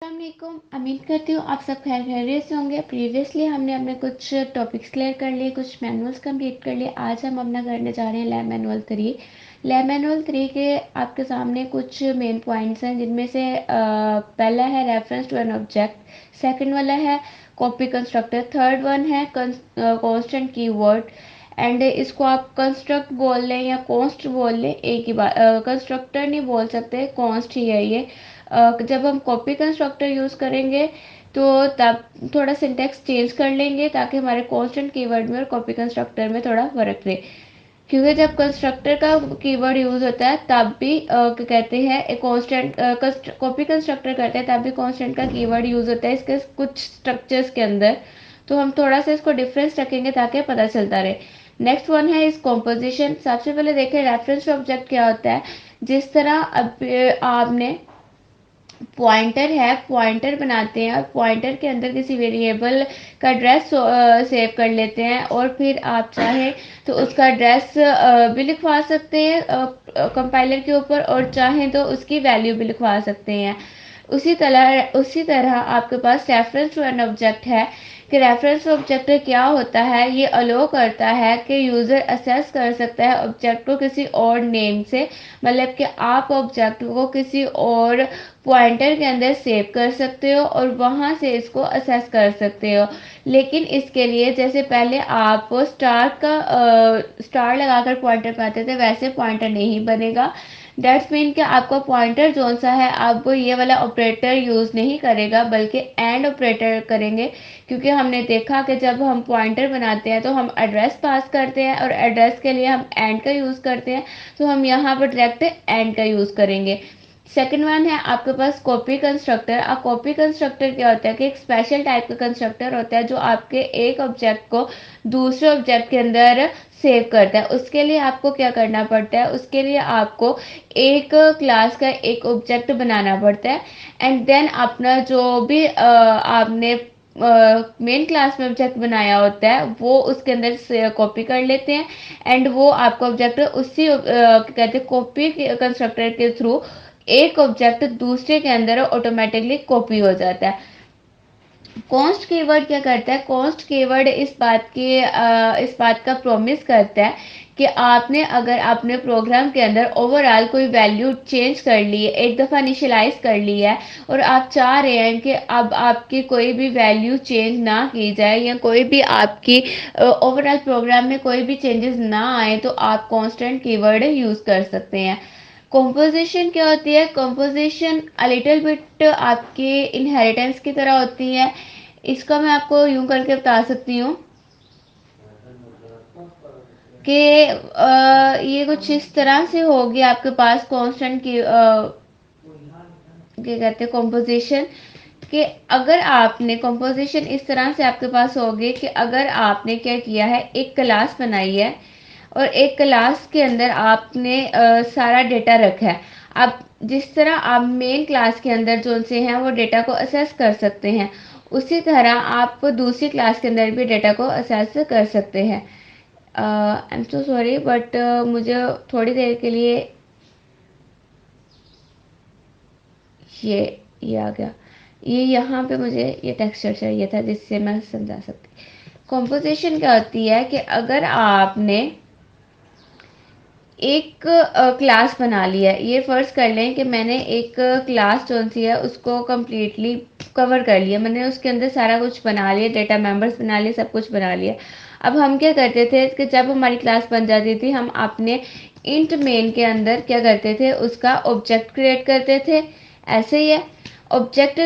अस्सलामुअलैकुम। उम्मीद करती हूँ आप सब खैरियत से होंगे। प्रीवियसली हमने अपने कुछ टॉपिक्स क्लियर कर लिए, कुछ मैनुअल्स कंप्लीट कर लिए। आज हम अपना करने जा रहे हैं लैब मैनुअल 3। लैब मैनुअल 3 के आपके सामने कुछ मेन पॉइंट्स हैं, जिनमें से पहला है reference to an object, second वाला है कॉपी कंस्ट्रक्टर, थर्ड वन है कांस्टेंट कीवर्ड। एंड इसको आप कंस्ट्रक्ट बोल लें या कॉन्स्ट बोल लें, एक ही बात। कंस्ट्रक्टर नहीं बोल सकते, कॉन्स्ट ही है ये। जब हम कॉपी कंस्ट्रक्टर यूज़ करेंगे तो तब थोड़ा सिंटेक्स चेंज कर लेंगे, ताकि हमारे कांस्टेंट कीवर्ड में और कॉपी कंस्ट्रक्टर में थोड़ा फर्क रहे। क्योंकि जब कंस्ट्रक्टर का कीवर्ड यूज़ होता है तब भी क्या कहते हैं, एक कांस्टेंट कॉपी कंस्ट्रक्टर करते हैं तब भी कांस्टेंट का कीवर्ड यूज़ होता है इसके कुछ स्ट्रक्चर्स के अंदर। तो हम थोड़ा सा इसको डिफरेंस रखेंगे ताकि पता चलता रहे। नेक्स्ट वन है इस कॉम्पोजिशन। सबसे पहले देखें रेफरेंस ऑब्जेक्ट क्या होता है। जिस तरह अब आपने पॉइंटर है, पॉइंटर बनाते हैं और पॉइंटर के अंदर किसी वेरिएबल का एड्रेस सेव कर लेते हैं, और फिर आप चाहें तो उसका एड्रेस भी लिखवा सकते हैं कंपाइलर के ऊपर, और चाहें तो उसकी वैल्यू भी लिखवा सकते हैं। उसी तरह आपके पास रेफरेंस टू एन ऑब्जेक्ट है कि रेफरेंस ऑब्जेक्ट क्या होता है। ये अलो करता है कि यूज़र असेस कर सकता है ऑब्जेक्ट को किसी और नेम से, मतलब कि आप ऑब्जेक्ट को किसी और पॉइंटर के अंदर सेव कर सकते हो और वहाँ से इसको असेस कर सकते हो। लेकिन इसके लिए जैसे पहले आप स्टार लगाकर पॉइंटर बनाते थे, वैसे पॉइंटर नहीं बनेगा। डेट्स मीन कि आपका पॉइंटर जोन सा है, आप वो ये वाला ऑपरेटर यूज़ नहीं करेगा बल्कि एंड ऑपरेटर करेंगे। क्योंकि हमने देखा कि जब हम पॉइंटर बनाते हैं तो हम एड्रेस पास करते हैं और एड्रेस के लिए हम एंड का यूज़ करते हैं, तो हम यहाँ पर डायरेक्ट एंड का यूज़ करेंगे। सेकेंड वन है आपके पास कॉपी कंस्ट्रक्टर। अब कॉपी कंस्ट्रक्टर क्या होता है कि एक स्पेशल टाइप का कंस्ट्रक्टर होता है जो आपके एक ऑब्जेक्ट को दूसरे ऑब्जेक्ट के अंदर सेव करता है। उसके लिए आपको क्या करना पड़ता है, उसके लिए आपको एक क्लास का एक ऑब्जेक्ट बनाना पड़ता है। एंड देन अपना जो भी आपने मेन क्लास में ऑब्जेक्ट बनाया होता है वो उसके अंदर से कॉपी कर लेते हैं, एंड वो आपका ऑब्जेक्ट उसी कहते हैं कॉपी कंस्ट्रक्टर के थ्रू एक ऑब्जेक्ट दूसरे के अंदर ऑटोमेटिकली कॉपी हो जाता है। कॉन्स्ट कीवर्ड क्या करता है, कॉन्स्ट कीवर्ड इस बात का प्रॉमिस करता है कि आपने अगर अपने प्रोग्राम के अंदर ओवरऑल कोई वैल्यू चेंज कर ली है, एक दफ़ा इनिशियलाइज कर ली है, और आप चाह रहे हैं कि अब आपकी कोई भी वैल्यू चेंज ना की जाए या कोई भी आपकी ओवरऑल प्रोग्राम में कोई भी चेंजेस ना आए, तो आप कांस्टेंट कीवर्ड यूज़ कर सकते हैं। कॉम्पोजिशन क्या होती है, कॉम्पोजिशन अ लिटिल बिट आपकी इनहेरिटेंस की तरह होती है। इसका मैं आपको यूं करके बता सकती हूँ कि ये कुछ इस तरह से होगी आपके पास कांस्टेंट की क्या कहते हैं कॉम्पोजिशन, कि अगर आपने कॉम्पोजिशन इस तरह से आपके पास होगी कि अगर आपने क्या किया है, एक क्लास बनाई है और एक क्लास के अंदर आपने सारा डेटा रखा है। अब जिस तरह आप मेन क्लास के अंदर जो से हैं वो डेटा को असेस कर सकते हैं, उसी तरह आप दूसरी क्लास के अंदर भी डेटा को असेस कर सकते हैं। I am so sorry but मुझे थोड़ी देर के लिए ये आ गया। ये यहाँ पे मुझे ये टेक्सचर चाहिए था जिससे मैं समझा सकती। कॉम्पोजिशन क्या होती है कि अगर आपने एक क्लास बना लिया है, ये फ़र्ज़ कर लें कि मैंने एक क्लास जो सी है उसको कम्प्लीटली कवर कर लिया, मैंने उसके अंदर सारा कुछ बना लिया, डेटा मेंबर्स बना लिए, सब कुछ बना लिया। अब हम क्या करते थे कि जब हमारी क्लास बन जाती थी, हम अपने इंट मेन के अंदर क्या करते थे, उसका ऑब्जेक्ट क्रिएट करते थे। ऐसे ही है ऑब्जेक्ट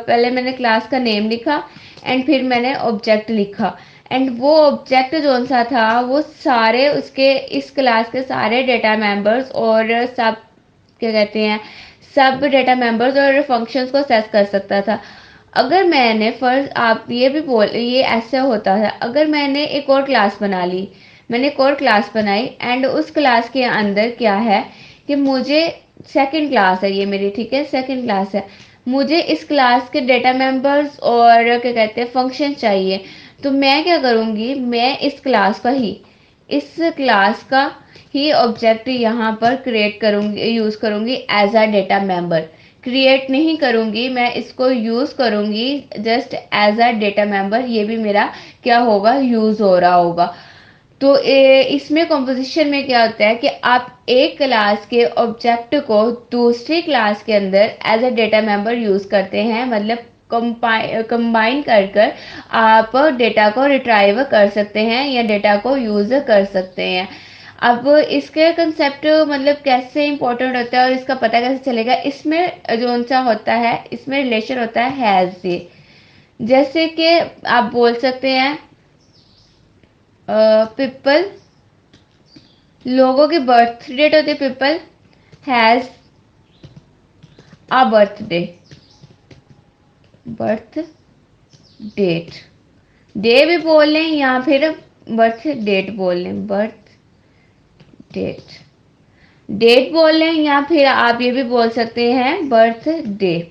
पहले मैंने क्लास का नेम लिखा एंड फिर मैंने ऑब्जेक्ट लिखा, एंड वो ऑब्जेक्ट जो सा था वो सारे उसके इस क्लास के सारे डेटा मेंबर्स और सब क्या कहते हैं सब डेटा मेंबर्स और फंक्शंस को असेस कर सकता था। अगर मैंने फर्ज आप ये ऐसे होता है, अगर मैंने एक और क्लास बना ली, मैंने एक और क्लास बनाई एंड उस क्लास के अंदर क्या है कि मुझे सेकंड क्लास है ये मेरी, ठीक है, सेकंड क्लास है, मुझे इस क्लास के डेटा मेंबर्स और क्या कहते हैं फंक्शन चाहिए। तो मैं क्या करूँगी, मैं इस क्लास का ही ऑब्जेक्ट यहाँ पर क्रिएट करूँगी, यूज़ करूँगी as a data member. Create नहीं करूँगी, मैं इसको यूज़ करूँगी just as a data member. ये भी मेरा क्या होगा, यूज़ हो रहा होगा। तो इसमें कॉम्पोजिशन में क्या होता है कि आप एक क्लास के ऑब्जेक्ट को दूसरी क्लास के अंदर as a data member use करते हैं, मतलब कंबाइन कर कर आप डेटा को रिट्राइव कर सकते हैं या डेटा को यूज़ कर सकते हैं। अब इसके कंसेप्ट मतलब कैसे इंपॉर्टेंट होता है और इसका पता कैसे चलेगा, इसमें जो सा होता है, इसमें रिलेशन होता है हैज़ से। जैसे कि आप बोल सकते हैं पीपल, लोगों की बर्थ डेट होती है, people has a birthday, birth date, day भी बोल लें या फिर बर्थ डेट बोल लें, बर्थ डेट, डेट बोल लें या फिर आप ये भी बोल सकते हैं बर्थ डे।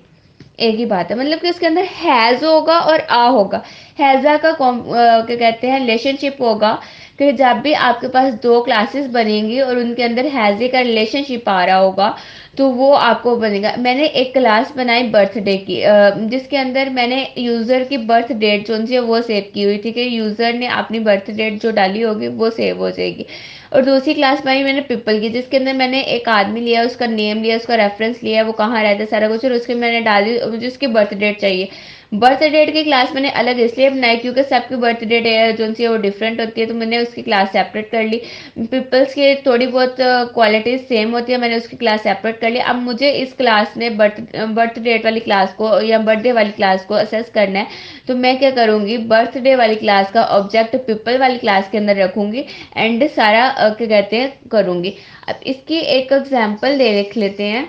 एक ही बात है, मतलब कि इसके अंदर हैज़ होगा और आ होगा। हैज़ा का क्या कहते हैं, रिलेशनशिप होगा कि जब भी आपके पास दो क्लासेस बनेंगी और उनके अंदर हैज़े का रिलेशनशिप आ रहा होगा तो वो आपको बनेगा। मैंने एक क्लास बनाई बर्थडे की, जिसके अंदर मैंने यूज़र की बर्थ डेट जो सी है वो सेव की हुई थी कि यूज़र ने अपनी बर्थ डेट जो डाली होगी वो सेव हो जाएगी। और दूसरी क्लास बनाई मैंने पीपल की, जिसके अंदर मैंने एक आदमी लिया, उसका नेम लिया, उसका रेफरेंस लिया, वो कहाँ रहता है सारा कुछ, और उसके मैंने डाली, मुझे उसकी बर्थ डेट चाहिए। बर्थ डेट की क्लास मैंने अलग इसलिए बनाई क्योंकि सबकी बर्थ डेट है जो सी है वो डिफरेंट होती है, तो मैंने उसकी क्लास सेपरेट कर ली। पीपल्स की थोड़ी बहुत क्वालिटीज सेम होती है, मैंने उसकी क्लास सेपरेट कर ली। अब मुझे इस क्लास में बर्थ डेट वाली क्लास को या बर्थडे वाली क्लास को असेस करना है, तो मैं क्या करूँगी, बर्थडे वाली क्लास का ऑब्जेक्ट पीपल वाली क्लास के अंदर रखूँगी एंड सारा क्या कहते हैं करूँगी। अब इसकी एक एग्जांपल दे देख लेते हैं,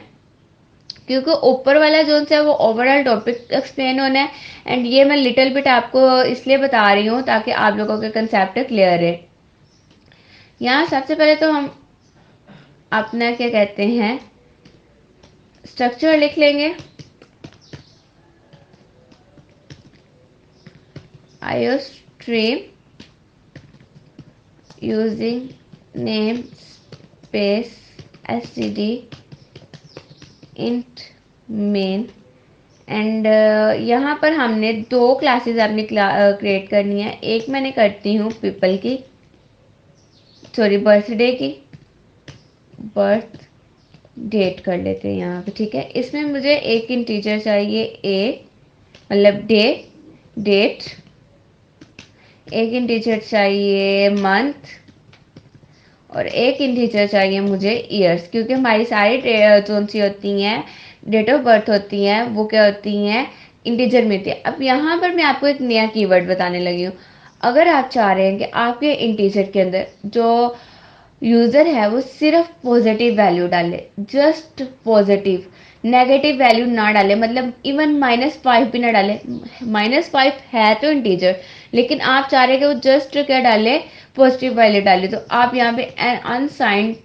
क्योंकि ऊपर वाला जो है वो ओवरऑल टॉपिक एक्सप्लेन होना है एंड ये मैं लिटिल बिट आपको इसलिए बता रही हूँ ताकि आप लोगों के कंसेप्ट क्लियर है। यहाँ सबसे पहले तो हम अपना क्या कहते हैं स्ट्रक्चर लिख लेंगे। Iostream using name space std int main and यहाँ पर हमने दो क्लासेस अपनी क्रिएट करनी है। एक मैंने करती हूँ पीपल की, सॉरी बर्थडे की, बर्थ डेट कर लेते हैं यहाँ पे, ठीक है। इसमें मुझे एक इंटीजर चाहिए ए, मतलब डे, डेट, एक इंटीजर चाहिए मंथ और एक इंटीजर चाहिए मुझे ईयर्स, क्योंकि हमारी सारी जो सी होती हैं डेट ऑफ बर्थ होती हैं वो क्या होती हैं, इंटीजर में होती है। अब यहाँ पर मैं आपको एक नया कीवर्ड बताने लगी हूँ। अगर आप चाह रहे हैं कि आपके इंटीजर के अंदर जो यूज़र है वो सिर्फ पॉजिटिव वैल्यू डाले, जस्ट पॉजिटिव, नेगेटिव वैल्यू ना डाले, मतलब इवन -5 भी ना डाले। -5 है तो इंटीजर, लेकिन आप चाह रहे हैं कि वो जस्ट क्या डाले, पॉजिटिव वैल्यू डाले, तो आप यहाँ पे अनसाइंड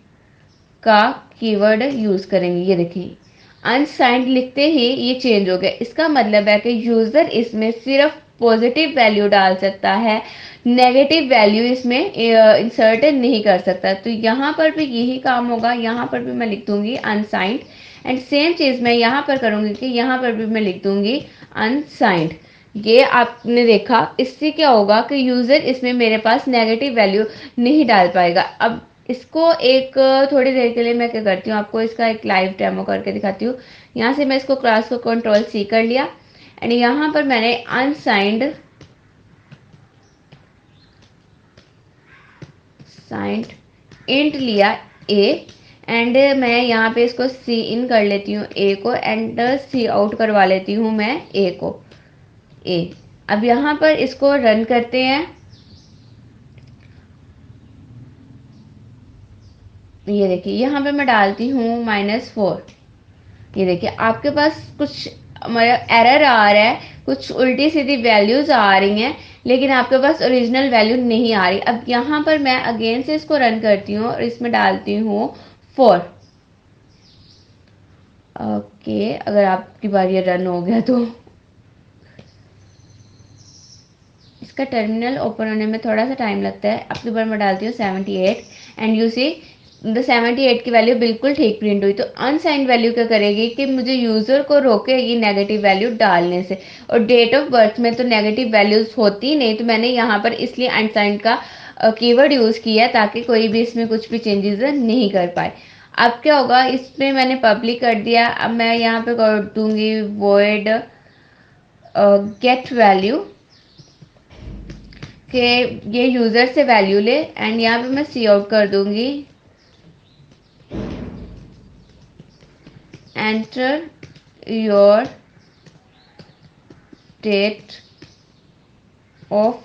का कीवर्ड यूज़ करेंगे। ये देखिए अनसाइंड लिखते ही ये चेंज हो गया, इसका मतलब है कि यूज़र इसमें सिर्फ पॉजिटिव वैल्यू डाल सकता है, नेगेटिव वैल्यू इसमें इंसर्ट नहीं कर सकता। तो यहाँ पर भी यही काम होगा, यहाँ पर भी मैं लिख दूंगी अनसाइंड एंड सेम चीज़ मैं यहाँ पर करूँगी कि यहाँ पर भी मैं लिख दूंगी अनसाइंड। ये आपने देखा, इससे क्या होगा कि यूज़र इसमें मेरे पास नेगेटिव वैल्यू नहीं डाल पाएगा। अब इसको एक थोड़ी देर के लिए मैं क्या करती हूँ, आपको इसका एक लाइव डेमो करके दिखाती हूँ। यहाँ से मैं इसको क्लास को Ctrl+C कर लिया एंड यहाँ पर मैंने अनसाइंड साइंड इंट लिया ए एंड मैं यहाँ पे इसको सी इन कर लेती हूँ ए को एंड सी आउट करवा लेती हूँ मैं ए को, ए। अब यहाँ पर इसको रन करते हैं। ये देखिए यहाँ पे मैं डालती हूँ -4, ये देखिए आपके पास कुछ एरर आ रहा है, कुछ उल्टी सीधी वैल्यूज आ रही हैं लेकिन आपके पास ओरिजिनल वैल्यू नहीं आ रही। अब यहाँ पर मैं अगेन से इसको रन करती हूँ और इसमें डालती हूँ 4। ओके, अगर आपकी बार ये रन हो गया तो इसका टर्मिनल ओपन होने में थोड़ा सा टाइम लगता है। अब की बार मैं डालती हूँ 78 एंड यू सी 78 की वैल्यू बिल्कुल ठीक प्रिंट हुई। तो अनसाइंड वैल्यू क्या करेगी कि मुझे यूजर को रोकेगी नेगेटिव वैल्यू डालने से, और डेट ऑफ बर्थ में तो नेगेटिव वैल्यूज होती नहीं, तो मैंने यहाँ पर इसलिए अनसाइंड का कीवर्ड यूज किया ताकि कोई भी इसमें कुछ भी चेंजेस नहीं कर पाए। अब क्या होगा, इसमें मैंने पब्लिक कर दिया। अब मैं यहाँ पे कर दूंगी void गेट वैल्यू के ये यूजर से वैल्यू ले, एंड यहाँ पे मैं सी आउट कर दूंगी एंटर योर डेट ऑफ,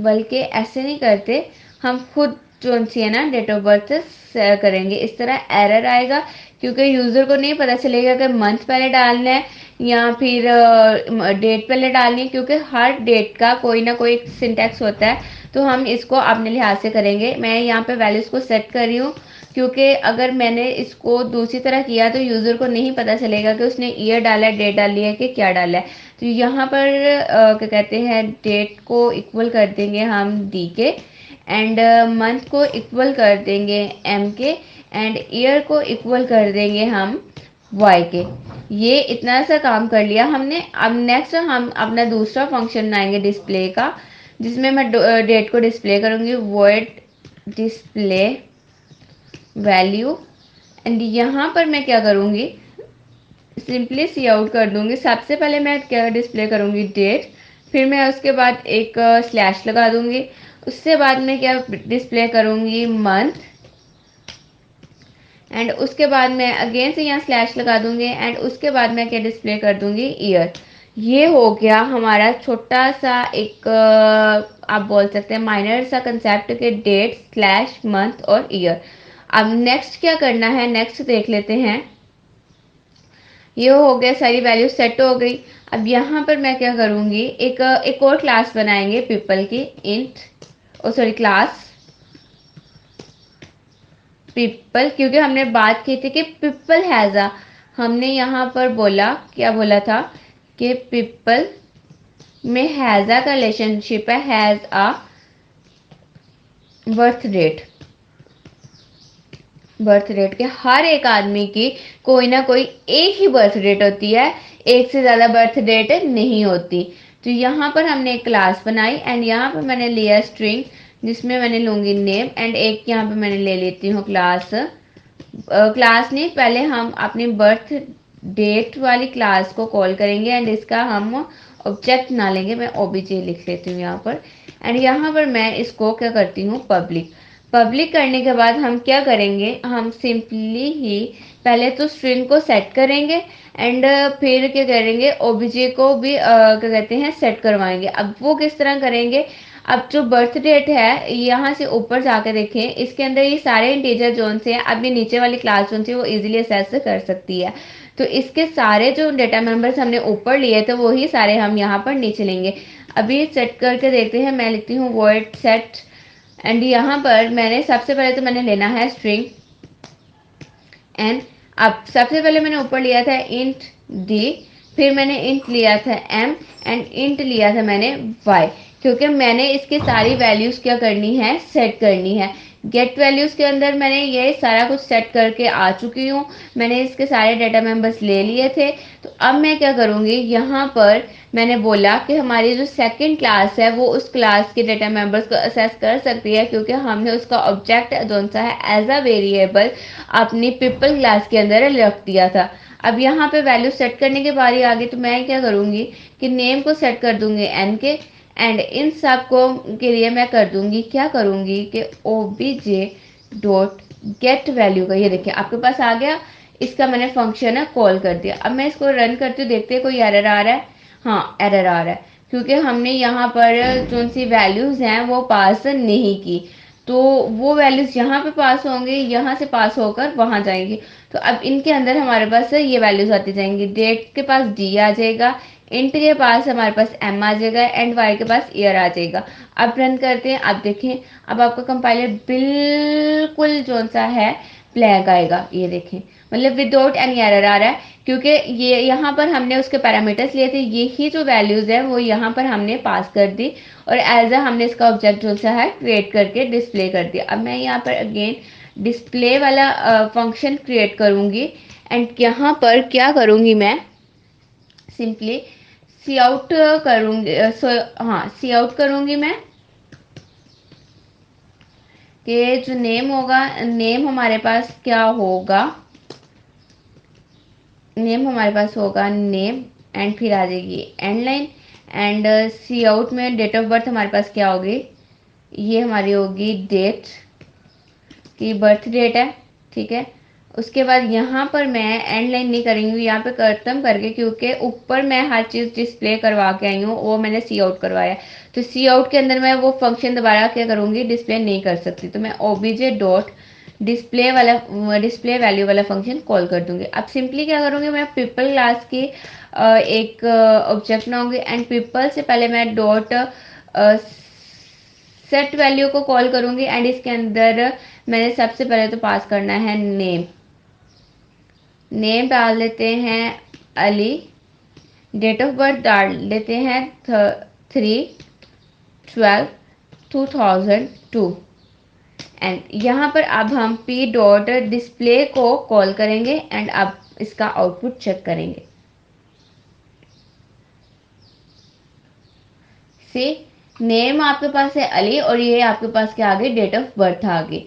बल्कि ऐसे नहीं करते, हम खुद जो सी है ना डेट ऑफ बर्थ से करेंगे। इस तरह एरर आएगा क्योंकि यूज़र को नहीं पता चलेगा कि मंथ पहले डालना है या फिर डेट पहले डालनी है, क्योंकि हर डेट का कोई ना कोई सिंटैक्स होता है। तो हम इसको अपने लिहाज से करेंगे। मैं यहाँ पे वैल्यूज़ को सेट कर रही हूँ क्योंकि अगर मैंने इसको दूसरी तरह किया तो यूज़र को नहीं पता चलेगा कि उसने ईयर डाला है, डेट डाली है कि क्या डाला है। तो यहाँ पर क्या कहते हैं, डेट को इक्वल कर देंगे हम डी के, एंड मंथ को इक्वल कर देंगे एम के, एंड ईयर को इक्वल कर देंगे हम वाई के। ये इतना सा काम कर लिया हमने। अब नेक्स्ट हम अपना दूसरा फंक्शन बनाएंगे डिस्प्ले का, जिसमें मैं डेट को डिस्प्ले करूँगी void डिस्प्ले वैल्यू, एंड यहाँ पर मैं क्या करूँगी, सिंपली सी आउट कर दूंगी। सबसे पहले मैं क्या डिस्प्ले करूंगी, डेट, फिर मैं उसके बाद एक स्लैश लगा दूंगी। उससे बाद में क्या डिस्प्ले करूंगी, मंथ, एंड उसके बाद मैं अगेन से यहाँ स्लैश लगा दूंगी, एंड उसके बाद मैं क्या डिस्प्ले कर दूंगी, ईयर। ये हो गया हमारा छोटा सा एक आप बोल सकते हैं माइनर सा कंसेप्ट के डेट स्लैश मंथ और ईयर। अब नेक्स्ट क्या करना है, नेक्स्ट देख लेते हैं। ये हो गया, सारी वैल्यू सेट हो गई। अब यहाँ पर मैं क्या करूँगी, एक और क्लास बनाएंगे पीपल की, इंट सॉरी क्लास पीपल, क्योंकि हमने बात की थी कि पीपल हैज़ अ, हमने यहाँ पर बोला, क्या बोला था कि पीपल में हैज़ अ का रिलेशनशिप है, हैज़ अ बर्थ डेट के हर एक आदमी की कोई ना कोई एक ही बर्थ डेट होती है, एक से ज़्यादा बर्थ डेट नहीं होती। तो यहाँ पर हमने एक क्लास बनाई, एंड यहाँ पर मैंने लिया स्ट्रिंग जिसमें मैंने लूँगी नेम, एंड एक यहाँ पर मैंने ले लेती हूँ क्लास। क्लास नहीं, पहले हम अपनी बर्थ डेट वाली क्लास को कॉल करेंगे, एंड इसका हम ऑब्जेक्ट ना लेंगे। मैं ओबीजे लिख लेती हूँ यहाँ पर, एंड यहाँ पर मैं इसको क्या करती हूँ, पब्लिक करने के बाद हम क्या करेंगे, हम सिंपली ही पहले तो स्ट्रिंग को सेट करेंगे, एंड फिर क्या करेंगे, ओबीजे को भी क्या कहते हैं सेट करवाएंगे। अब वो किस तरह करेंगे, अब जो बर्थ डेट है यहाँ से ऊपर जाकर देखें, इसके अंदर ये सारे इंटीजर जोन से हैं। अब ये नीचे वाली क्लास जोन से वो इजीली असेस कर सकती है। तो इसके सारे जो डेटा मेंबर्स हमने ऊपर लिए थे वही सारे हम यहाँ पर नीचे लेंगे। अभी सेट करके देखते हैं। मैं लिखती हूँ void set, एंड यहाँ पर मैंने सबसे पहले तो मैंने लेना है स्ट्रिंग एन। अब सबसे पहले मैंने ऊपर लिया था इंट डी, फिर मैंने इंट लिया था एम, एंड इंट लिया था मैंने वाई, क्योंकि मैंने इसकी सारी वैल्यूज़ क्या करनी है, सेट करनी है। गेट वैल्यूज़ के अंदर मैंने ये सारा कुछ सेट करके आ चुकी हूँ। मैंने इसके सारे डेटा मेंबर्स ले लिए थे। तो अब मैं क्या करूँगी, यहाँ पर मैंने बोला कि हमारी जो सेकंड क्लास है वो उस क्लास के डेटा मेंबर्स को असेस कर सकती है, क्योंकि हमने उसका ऑब्जेक्ट कौन सा है, एज अ वेरिएबल अपनी पीपल क्लास के अंदर रख दिया था। अब यहाँ पे वैल्यू सेट करने की बारी आ गई, तो मैं क्या करूँगी कि नेम को सेट कर दूंगी एन के, एंड इन सब को के लिए मैं कर दूंगी, क्या करूँगी कि ओबीजे डॉट गेट वैल्यू का, ये देखिए आपके पास आ गया। इसका मैंने फंक्शन है कॉल कर दिया। अब मैं इसको रन करती हूँ, देखते हैं कोई एरर आ रहा है। हाँ, एरर आ रहा है क्योंकि हमने यहाँ पर जो सी वैल्यूज़ हैं वो पास नहीं की। तो वो वैल्यूज़ यहाँ पे पास होंगे, यहाँ से पास होकर वहाँ जाएंगी। तो अब इनके अंदर हमारे पास ये वैल्यूज़ आती जाएंगी। डेट के पास डी आ जाएगा, इंट के पास हमारे पास एम आ जाएगा, एंड वाई के पास ईयर आ जाएगा। अब रन करते हैं। अब देखें, अब आपका कंपाइलर बिल्कुल जो सा है फ्लैग आएगा, ये देखें, मतलब विदाउट एनी एरर आ रहा है, क्योंकि ये यहाँ पर हमने उसके पैरामीटर्स लिए थे, यही जो वैल्यूज है वो यहाँ पर हमने पास कर दी और एज अ हमने इसका ऑब्जेक्ट जो सा है क्रिएट करके डिस्प्ले कर दिया। अब मैं यहाँ पर अगेन डिस्प्ले वाला फंक्शन क्रिएट करूँगी एंड यहाँ पर क्या करूँगी, मैं सिंपली सी आउट करूँगी, हाँ सी आउट करूँगी मैं कि जो नेम होगा, नेम हमारे पास क्या होगा, नेम हमारे पास होगा नेम एंड फिर आ जाएगी end line and c out में डेट ऑफ बर्थ हमारे पास क्या होगी, ये हमारी होगी डेट की बर्थ डेट है, ठीक है। उसके बाद यहाँ पर मैं एंड लाइन नहीं करूँगी, यहाँ पे खत्म करके, क्योंकि ऊपर मैं हर चीज़ डिस्प्ले करवा के आई हूँ, वो मैंने सी आउट करवाया, तो सी आउट के अंदर मैं वो फंक्शन दोबारा क्या करूँगी, डिस्प्ले नहीं कर सकती, तो मैं ओबीजे डॉट डिस्प्ले वाला डिस्प्ले वैल्यू वाला फंक्शन कॉल कर दूंगी। अब सिंपली क्या करूँगी, मैं पीपल क्लास की एक ऑब्जेक्ट बनाऊंगी एंड पीपल से पहले मैं डॉट सेट वैल्यू को कॉल करूंगी एंड इसके अंदर मैंने सबसे पहले तो पास करना है नेम, नेम डाल देते हैं अली, डेट ऑफ बर्थ डाल देते हैं 3/12/2002 एंड यहाँ पर अब हम p डॉट डिस्प्ले को कॉल करेंगे एंड अब इसका आउटपुट चेक करेंगे। सी नेम आपके पास है अली और ये आपके पास क्या आ गई, डेट ऑफ बर्थ आ गई।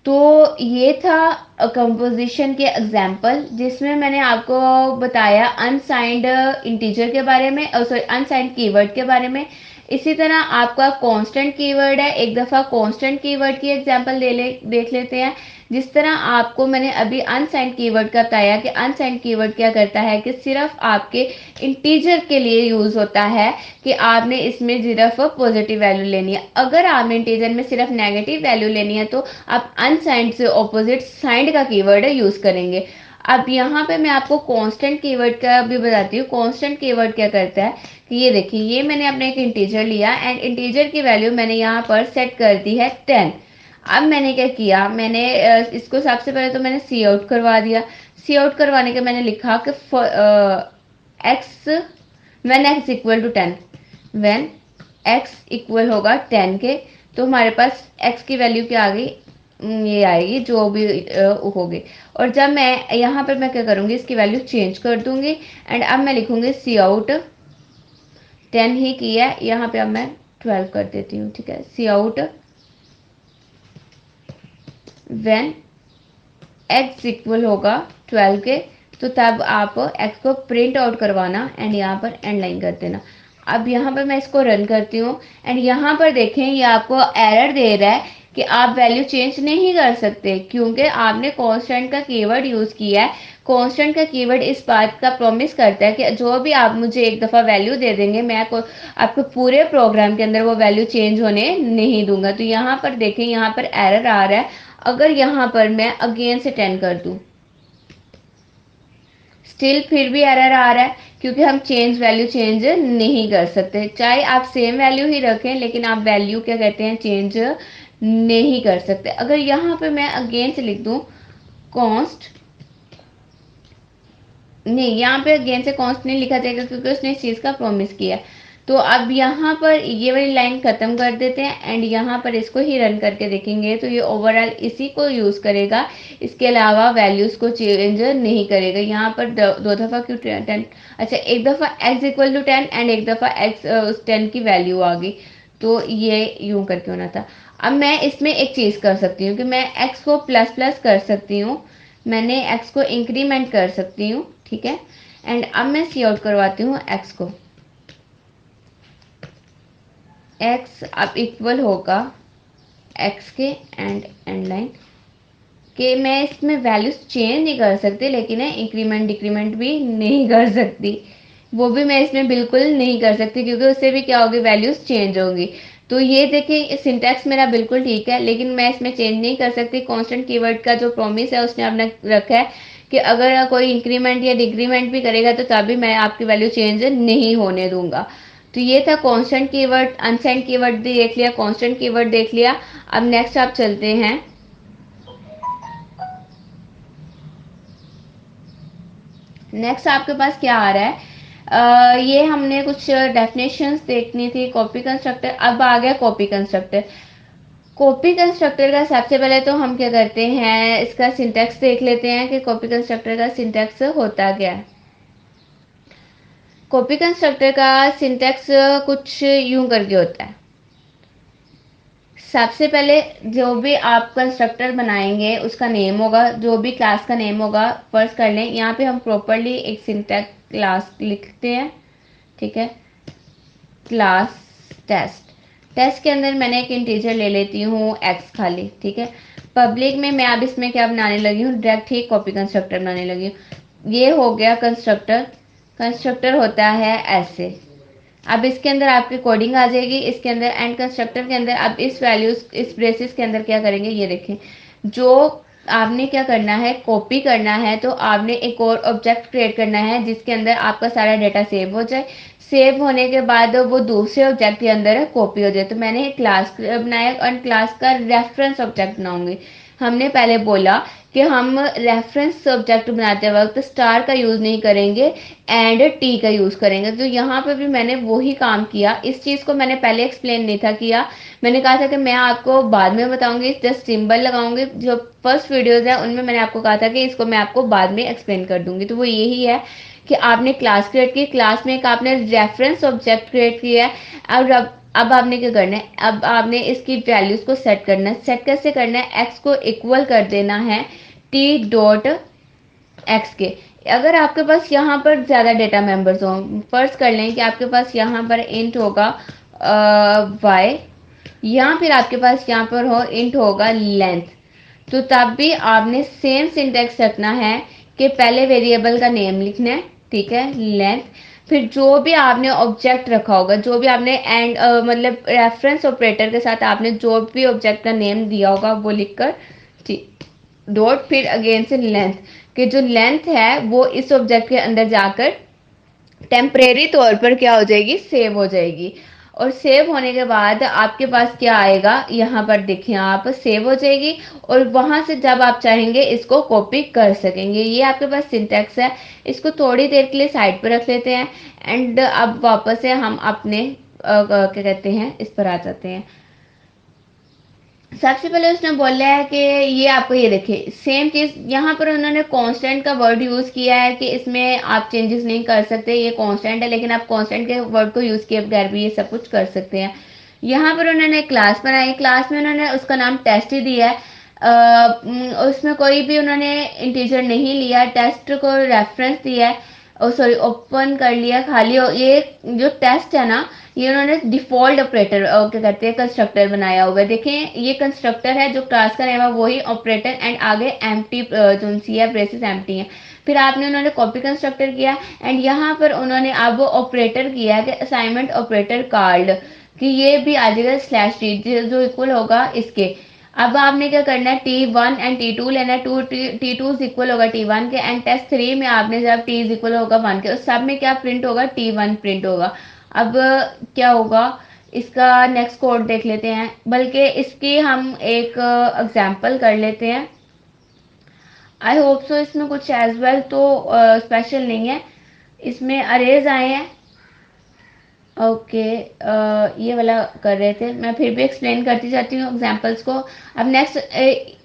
तो ये था कंपोजिशन के एग्जाम्पल जिसमें मैंने आपको बताया अनसाइंड इंटीजर के बारे में, सॉरी अनसाइंड कीवर्ड के बारे में। इसी तरह आपका कांस्टेंट कीवर्ड है, एक दफ़ा कांस्टेंट कीवर्ड की एग्जांपल देख लेते हैं। जिस तरह आपको मैंने अभी अनसाइंड कीवर्ड का बताया कि अनसाइंड कीवर्ड क्या करता है कि सिर्फ आपके इंटीजर के लिए यूज़ होता है कि आपने इसमें सिर्फ पॉजिटिव वैल्यू लेनी है। अगर आपने इंटीजर में सिर्फ नेगेटिव वैल्यू लेनी है तो आप अनसाइंड से ऑपोजिट साइंड का कीवर्ड यूज़ करेंगे। अब यहाँ पे मैं आपको कांस्टेंट कीवर्ड का भी बताती हूँ। कांस्टेंट कीवर्ड क्या करता है कि ये देखिए, ये मैंने अपने एक इंटीजर लिया एंड इंटीजर की वैल्यू मैंने यहाँ पर सेट कर दी है 10। अब मैंने क्या किया, मैंने इसको सबसे पहले तो मैंने सी आउट करवा दिया। सी आउट करवाने के मैंने लिखा कि x when x equal to 10, when x equal होगा 10 के, तो हमारे पास एक्स की वैल्यू क्या आ गई, ये आएगी जो भी होगी। और जब मैं यहाँ पर मैं क्या करूँगी, इसकी वैल्यू चेंज कर दूंगी एंड अब मैं लिखूंगी सी आउट 10 ही किया है, यहाँ पे अब मैं 12 कर देती हूँ, ठीक है। सी आउट व्हेन एक्स इक्वल होगा 12 के, तो तब आप एक्स को प्रिंट आउट करवाना एंड यहाँ पर एंड लाइन कर देना। अब यहाँ पर मैं इसको रन करती हूँ एंड यहाँ पर देखें ये आपको एरर दे रहा है कि आप वैल्यू चेंज नहीं कर सकते क्योंकि आपने कांस्टेंट का कीवर्ड यूज़ किया है। कांस्टेंट का कीवर्ड इस बात का प्रॉमिस करता है कि जो भी आप मुझे एक दफ़ा वैल्यू दे देंगे मैं आपको पूरे प्रोग्राम के अंदर वो वैल्यू चेंज होने नहीं दूंगा। तो यहाँ पर देखें, यहाँ पर एरर आ रहा है। अगर यहाँ पर मैं अगेन से 10 कर दूं, स्टिल फिर भी एरर आ रहा है क्योंकि हम वैल्यू चेंज नहीं कर सकते। चाहे आप सेम वैल्यू ही रखें लेकिन आप वैल्यू क्या कहते हैं, चेंज नहीं कर सकते। अगर यहाँ पे मैं अगेन से लिख दूं कॉन्स्ट, नहीं यहाँ पे अगेन से कॉन्स्ट नहीं लिखा जाएगा क्योंकि उसने इस चीज़ का प्रॉमिस किया। तो अब यहाँ पर ये वाली लाइन खत्म कर देते हैं एंड यहाँ पर इसको ही रन करके देखेंगे तो ये ओवरऑल इसी को यूज़ करेगा, इसके अलावा वैल्यूज़ को चेंज नहीं करेगा। यहाँ पर दो दफ़ा क्यों 10, अच्छा एक दफ़ा x इक्वल टू 10 एंड एक दफ़ा x उस 10 की वैल्यू आ गई, तो ये यूँ करके होना था। अब मैं इसमें एक चीज़ कर सकती हूँ कि मैं x को प्लस प्लस कर सकती हूँ, मैंने x को इंक्रीमेंट कर सकती हूँ, ठीक है। एंड अब मैं सी आउट करवाती हूँ x को, x अब इक्वल होगा x के एंड लाइन के। मैं इसमें वैल्यूज चेंज नहीं कर सकती लेकिन इंक्रीमेंट डिक्रीमेंट भी नहीं कर सकती, वो भी मैं इसमें बिल्कुल नहीं कर सकती क्योंकि उससे भी क्या होगी, वैल्यूज चेंज होंगी। तो ये देखिए सिंटैक्स मेरा बिल्कुल ठीक है लेकिन मैं इसमें चेंज नहीं कर सकती। कांस्टेंट कीवर्ड का जो प्रॉमिस है उसने आपने रखा है कि अगर कोई इंक्रीमेंट या डिक्रीमेंट भी करेगा तो तभी मैं आपकी वैल्यू चेंज नहीं होने दूंगा। तो ये था कांस्टेंट कीवर्ड। अनसाइंड कीवर्ड भी देख लिया, कांस्टेंट कीवर्ड देख लिया। अब नेक्स्ट आप चलते हैं नेक्स्ट आपके पास क्या आ रहा है, ये हमने कुछ डेफिनेशंस देखनी थी कॉपी कंस्ट्रक्टर, अब आ गया कॉपी कंस्ट्रक्टर। कॉपी कंस्ट्रक्टर का सबसे पहले तो हम क्या करते हैं, इसका सिंटैक्स देख लेते हैं कि कॉपी कंस्ट्रक्टर का सिंटैक्स होता क्या है। कॉपी कंस्ट्रक्टर का सिंटैक्स कुछ यूं करके होता है। सबसे पहले जो भी आप कंस्ट्रक्टर बनाएंगे उसका नेम होगा, जो भी क्लास का नेम होगा, फर्स्ट कर लें यहाँ पे हम प्रॉपरली एक सिंटैक्स क्लास लिखते हैं, ठीक है। क्लास टेस्ट, टेस्ट के अंदर मैंने एक इंटीजर ले लेती हूँ एक्स खाली, ठीक है। पब्लिक में मैं अब इसमें क्या बनाने लगी हूँ, डायरेक्ट ही कॉपी कंस्ट्रक्टर बनाने लगी हूँ। ये हो गया कंस्ट्रक्टर। कंस्ट्रक्टर होता है ऐसे। अब इसके अंदर आपकी कोडिंग आ जाएगी, इसके अंदर एंड कंस्ट्रक्टर के अंदर अब इस वैल्यूज इस ब्रेसेस के अंदर क्या करेंगे, ये देखें। जो आपने क्या करना है, कॉपी करना है तो आपने एक और ऑब्जेक्ट क्रिएट करना है जिसके अंदर आपका सारा डेटा सेव हो जाए। सेव होने के बाद वो दूसरे ऑब्जेक्ट के अंदर कॉपी हो जाए। तो मैंने एक क्लास बनाया और क्लास का रेफरेंस ऑब्जेक्ट बनाऊंगी। हमने पहले बोला कि हम रेफरेंस ऑब्जेक्ट बनाते वक्त स्टार का यूज़ नहीं करेंगे, एंड टी का यूज़ करेंगे। तो यहाँ पे भी मैंने वही काम किया। इस चीज़ को मैंने पहले एक्सप्लेन नहीं था किया, मैंने कहा था कि मैं आपको बाद में बताऊंगी, जस्ट सिंबल लगाऊंगी। जो फर्स्ट वीडियोज़ हैं उनमें मैंने आपको कहा था कि इसको मैं आपको बाद में एक्सप्लेन कर दूंगी। तो वो यही है कि आपने क्लास क्रिएट की, क्लास में एक आपने रेफरेंस ऑब्जेक्ट क्रिएट किया है। और अब आपने क्या करना है, अब आपने इसकी वैल्यूज को सेट करना है। सेट कैसे करना है, एक्स को इक्वल कर देना है टी डॉट एक्स के। अगर आपके पास यहाँ पर ज़्यादा डेटा मेंबर्स हों, फर्ज कर लें कि आपके पास यहाँ पर इंट होगा वाई, या फिर आपके पास यहाँ पर हो इंट होगा लेंथ, तो तब भी आपने सेम सिंटेक्स रखना है कि पहले वेरिएबल का नेम लिखना है, ठीक है, लेंथ। फिर जो भी आपने ऑब्जेक्ट रखा होगा, जो भी आपने एंड मतलब रेफरेंस ऑपरेटर के साथ आपने जो भी ऑब्जेक्ट का नेम दिया होगा वो लिखकर, ठीक, डॉट, फिर अगेन से लेंथ, कि जो लेंथ है वो इस ऑब्जेक्ट के अंदर जाकर टेम्परेरी तौर पर क्या हो जाएगी, सेव हो जाएगी। और सेव होने के बाद आपके पास क्या आएगा, यहाँ पर देखिए आप, सेव हो जाएगी। और वहां से जब आप चाहेंगे इसको कॉपी कर सकेंगे। ये आपके पास सिंटैक्स है। इसको थोड़ी देर के लिए साइड पर रख लेते हैं, एंड अब वापस से हम अपने क्या कहते हैं, इस पर आ जाते हैं। सबसे पहले उसने बोला है कि ये आपको, ये देखिए सेम चीज़ यहाँ पर उन्होंने कांस्टेंट का वर्ड यूज़ किया है कि इसमें आप चेंजेस नहीं कर सकते, ये कांस्टेंट है, लेकिन आप कांस्टेंट के वर्ड को यूज़ किए बगैर भी ये सब कुछ कर सकते हैं। यहाँ पर उन्होंने क्लास बनाई, क्लास में उन्होंने उसका नाम टेस्ट ही दिया है। उसमें कोई भी उन्होंने इंटीजर नहीं लिया, टेस्ट को रेफरेंस दिया है, ओ सॉरी ओपन कर लिया खाली। ये जो टेस्ट है ना, ये उन्होंने डिफॉल्ट ऑपरेटर क्या कहते हैं, कंस्ट्रक्टर बनाया हुआ है। देखें ये कंस्ट्रक्टर है, जो क्लास का नेम है वही ऑपरेटर, एंड आगे एम्प्टी जो सी है ब्रेसेस एम्प्टी है। फिर आपने उन्होंने कॉपी कंस्ट्रक्टर किया, एंड यहाँ पर उन्होंने अब ऑपरेटर किया है कि असाइनमेंट ऑपरेटर कार्ड, कि ये भी आ जाएगा स्लैश टी जो इक्वल होगा इसके। अब आपने क्या करना है, T1 एंड T2 लेना है। T2 इक्वल होगा T1 के, एंड टेस्ट 3 में आपने जब T इक्वल होगा 1 के, उस सब में क्या प्रिंट होगा, T1 प्रिंट होगा। अब क्या होगा, इसका नेक्स्ट कोड देख लेते हैं, बल्कि इसकी हम एक एग्जांपल कर लेते हैं। आई होप सो इसमें कुछ एज वेल तो स्पेशल नहीं है, इसमें अरेज आए हैं। ओके ये वाला कर रहे थे, मैं फिर भी एक्सप्लेन करती जाती हूँ एग्जांपल्स को। अब नेक्स्ट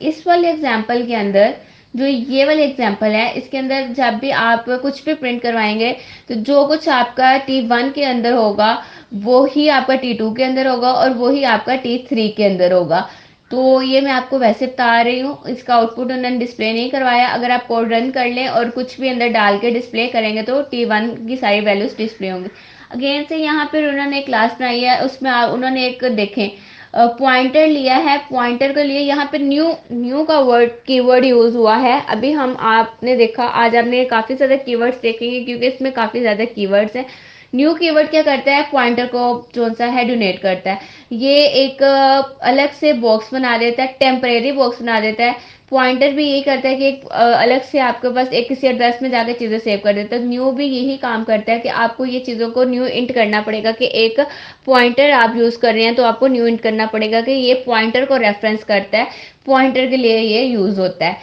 इस वाले एग्जांपल के अंदर, जो ये वाले एग्जांपल है, इसके अंदर जब भी आप कुछ भी प्रिंट करवाएंगे तो जो कुछ आपका T1 के अंदर होगा वो ही आपका T2 के अंदर होगा, और वो ही आपका T3 के अंदर होगा। तो ये मैं आपको वैसे बता रही हूँ, इसका आउटपुट उन्होंने डिस्प्ले नहीं करवाया। अगर आप कोड रन कर लें और कुछ भी अंदर डाल के डिस्प्ले करेंगे तो T1 की सारी वैल्यूज डिस्प्ले होंगी। अगेन से यहाँ पर उन्होंने क्लास बनाई है, उसमें उन्होंने एक देखें पॉइंटर लिया है। पॉइंटर के लिए यहाँ पे न्यू का वर्ड कीवर्ड यूज हुआ है। अभी हम आपने देखा, आज आपने काफी ज्यादा कीवर्ड्स देखेंगे क्योंकि इसमें काफी ज्यादा कीवर्ड्स हैं। न्यू कीवर्ड क्या करता है, पॉइंटर को जो सा है डोनेट करता है। ये एक अलग से बॉक्स बना देता है, टेम्परेरी बॉक्स बना देता है। पॉइंटर भी यही करता है कि एक अलग से आपके पास एक किसी एड्रेस में जाकर चीज़ें सेव कर देता है। न्यू भी यही काम करता है कि आपको ये चीज़ों को न्यू इंट करना पड़ेगा, कि एक पॉइंटर आप यूज़ कर रहे हैं तो आपको न्यू इंट करना पड़ेगा कि ये पॉइंटर को रेफरेंस करता है, पॉइंटर के लिए ये यूज़ होता है।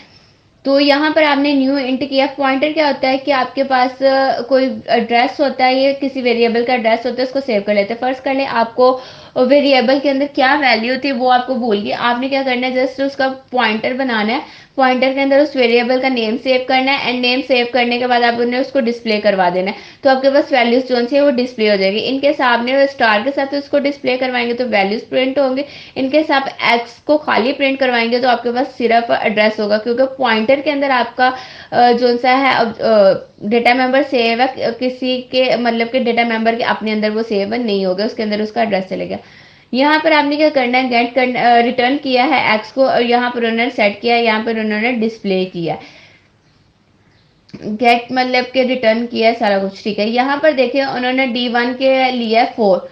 तो यहाँ पर आपने न्यू इंट किया। पॉइंटर क्या होता है कि आपके पास कोई एड्रेस होता है, ये किसी वेरिएबल का एड्रेस होता है, उसको सेव कर लेते हैं। फर्स्ट कर ले, आपको वेरिएबल के अंदर क्या वैल्यू थी वो आपको भूल गई, आपने क्या करना है, जस्ट उसका पॉइंटर बनाना है, पॉइंटर के अंदर उस वेरिएबल का नेम सेव करना है, एंड नेम सेव करने के बाद आपने उसको डिस्प्ले करवा देना है। तो आपके पास वैल्यूज जो सी है वो डिस्प्ले हो जाएगी। इनकेस आपने स्टार के साथ उसको डिस्प्ले करवाएंगे तो वैल्यूज प्रिंट होंगे। इनकेस आप एक्स को खाली प्रिंट करवाएंगे तो आपके पास सिर्फ एड्रेस होगा, क्योंकि पॉइंटर के अंदर आपका जो सा है अब डेटा मेंबर सेव है, किसी के मतलब के डेटा मेंबर के अपने अंदर वो सेव नहीं होगा, उसके अंदर उसका एड्रेस चलेगा। यहाँ पर आपने क्या करना है, गेट करना, रिटर्न किया है एक्स को, और यहाँ पर उन्होंने सेट किया है, यहाँ पर उन्होंने डिस्प्ले किया। गेट मतलब के रिटर्न किया है सारा कुछ, ठीक है। यहाँ पर देखिए उन्होंने D1 के लिए 4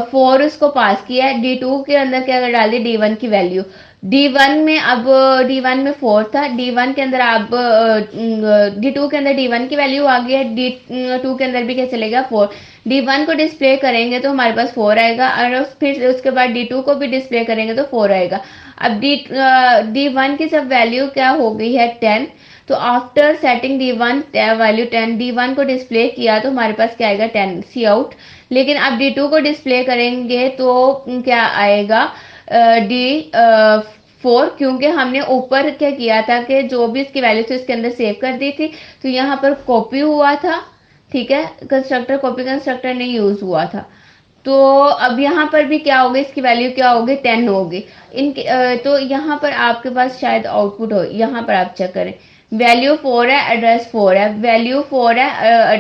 4 उसको पास किया है। D2 के अंदर क्या डाल दी, D1 की वैल्यू। D1 में अब D1 में 4 था, D1 के अंदर अब D2 के अंदर D1 की वैल्यू आ गई है, D2 के अंदर भी क्या चलेगा, 4। D1 को डिस्प्ले करेंगे तो हमारे पास 4 आएगा, और फिर उसके बाद D2 को भी डिस्प्ले करेंगे तो 4 आएगा। अब D1 की सब वैल्यू क्या हो गई है, 10। तो after setting D1 value 10, D1 को डिस्प्ले किया तो हमारे पास क्या आएगा, 10 सी आउट। लेकिन अब D2 को डिस्प्ले करेंगे तो क्या आएगा, D4, क्योंकि हमने ऊपर क्या किया था कि जो भी इसकी वैल्यू थी उसके अंदर सेव कर दी थी, तो यहाँ पर कॉपी हुआ था, ठीक है, कंस्ट्रक्टर कॉपी कंस्ट्रक्टर नहीं यूज हुआ था। तो अब यहाँ पर भी क्या होगी, इसकी वैल्यू क्या होगी, 10 होगी। इनके तो यहाँ पर आपके पास शायद आउटपुट हो, यहाँ पर आप चेक करें, वैल्यू 4 है, एड्रेस 4 है, वैल्यू 4 है,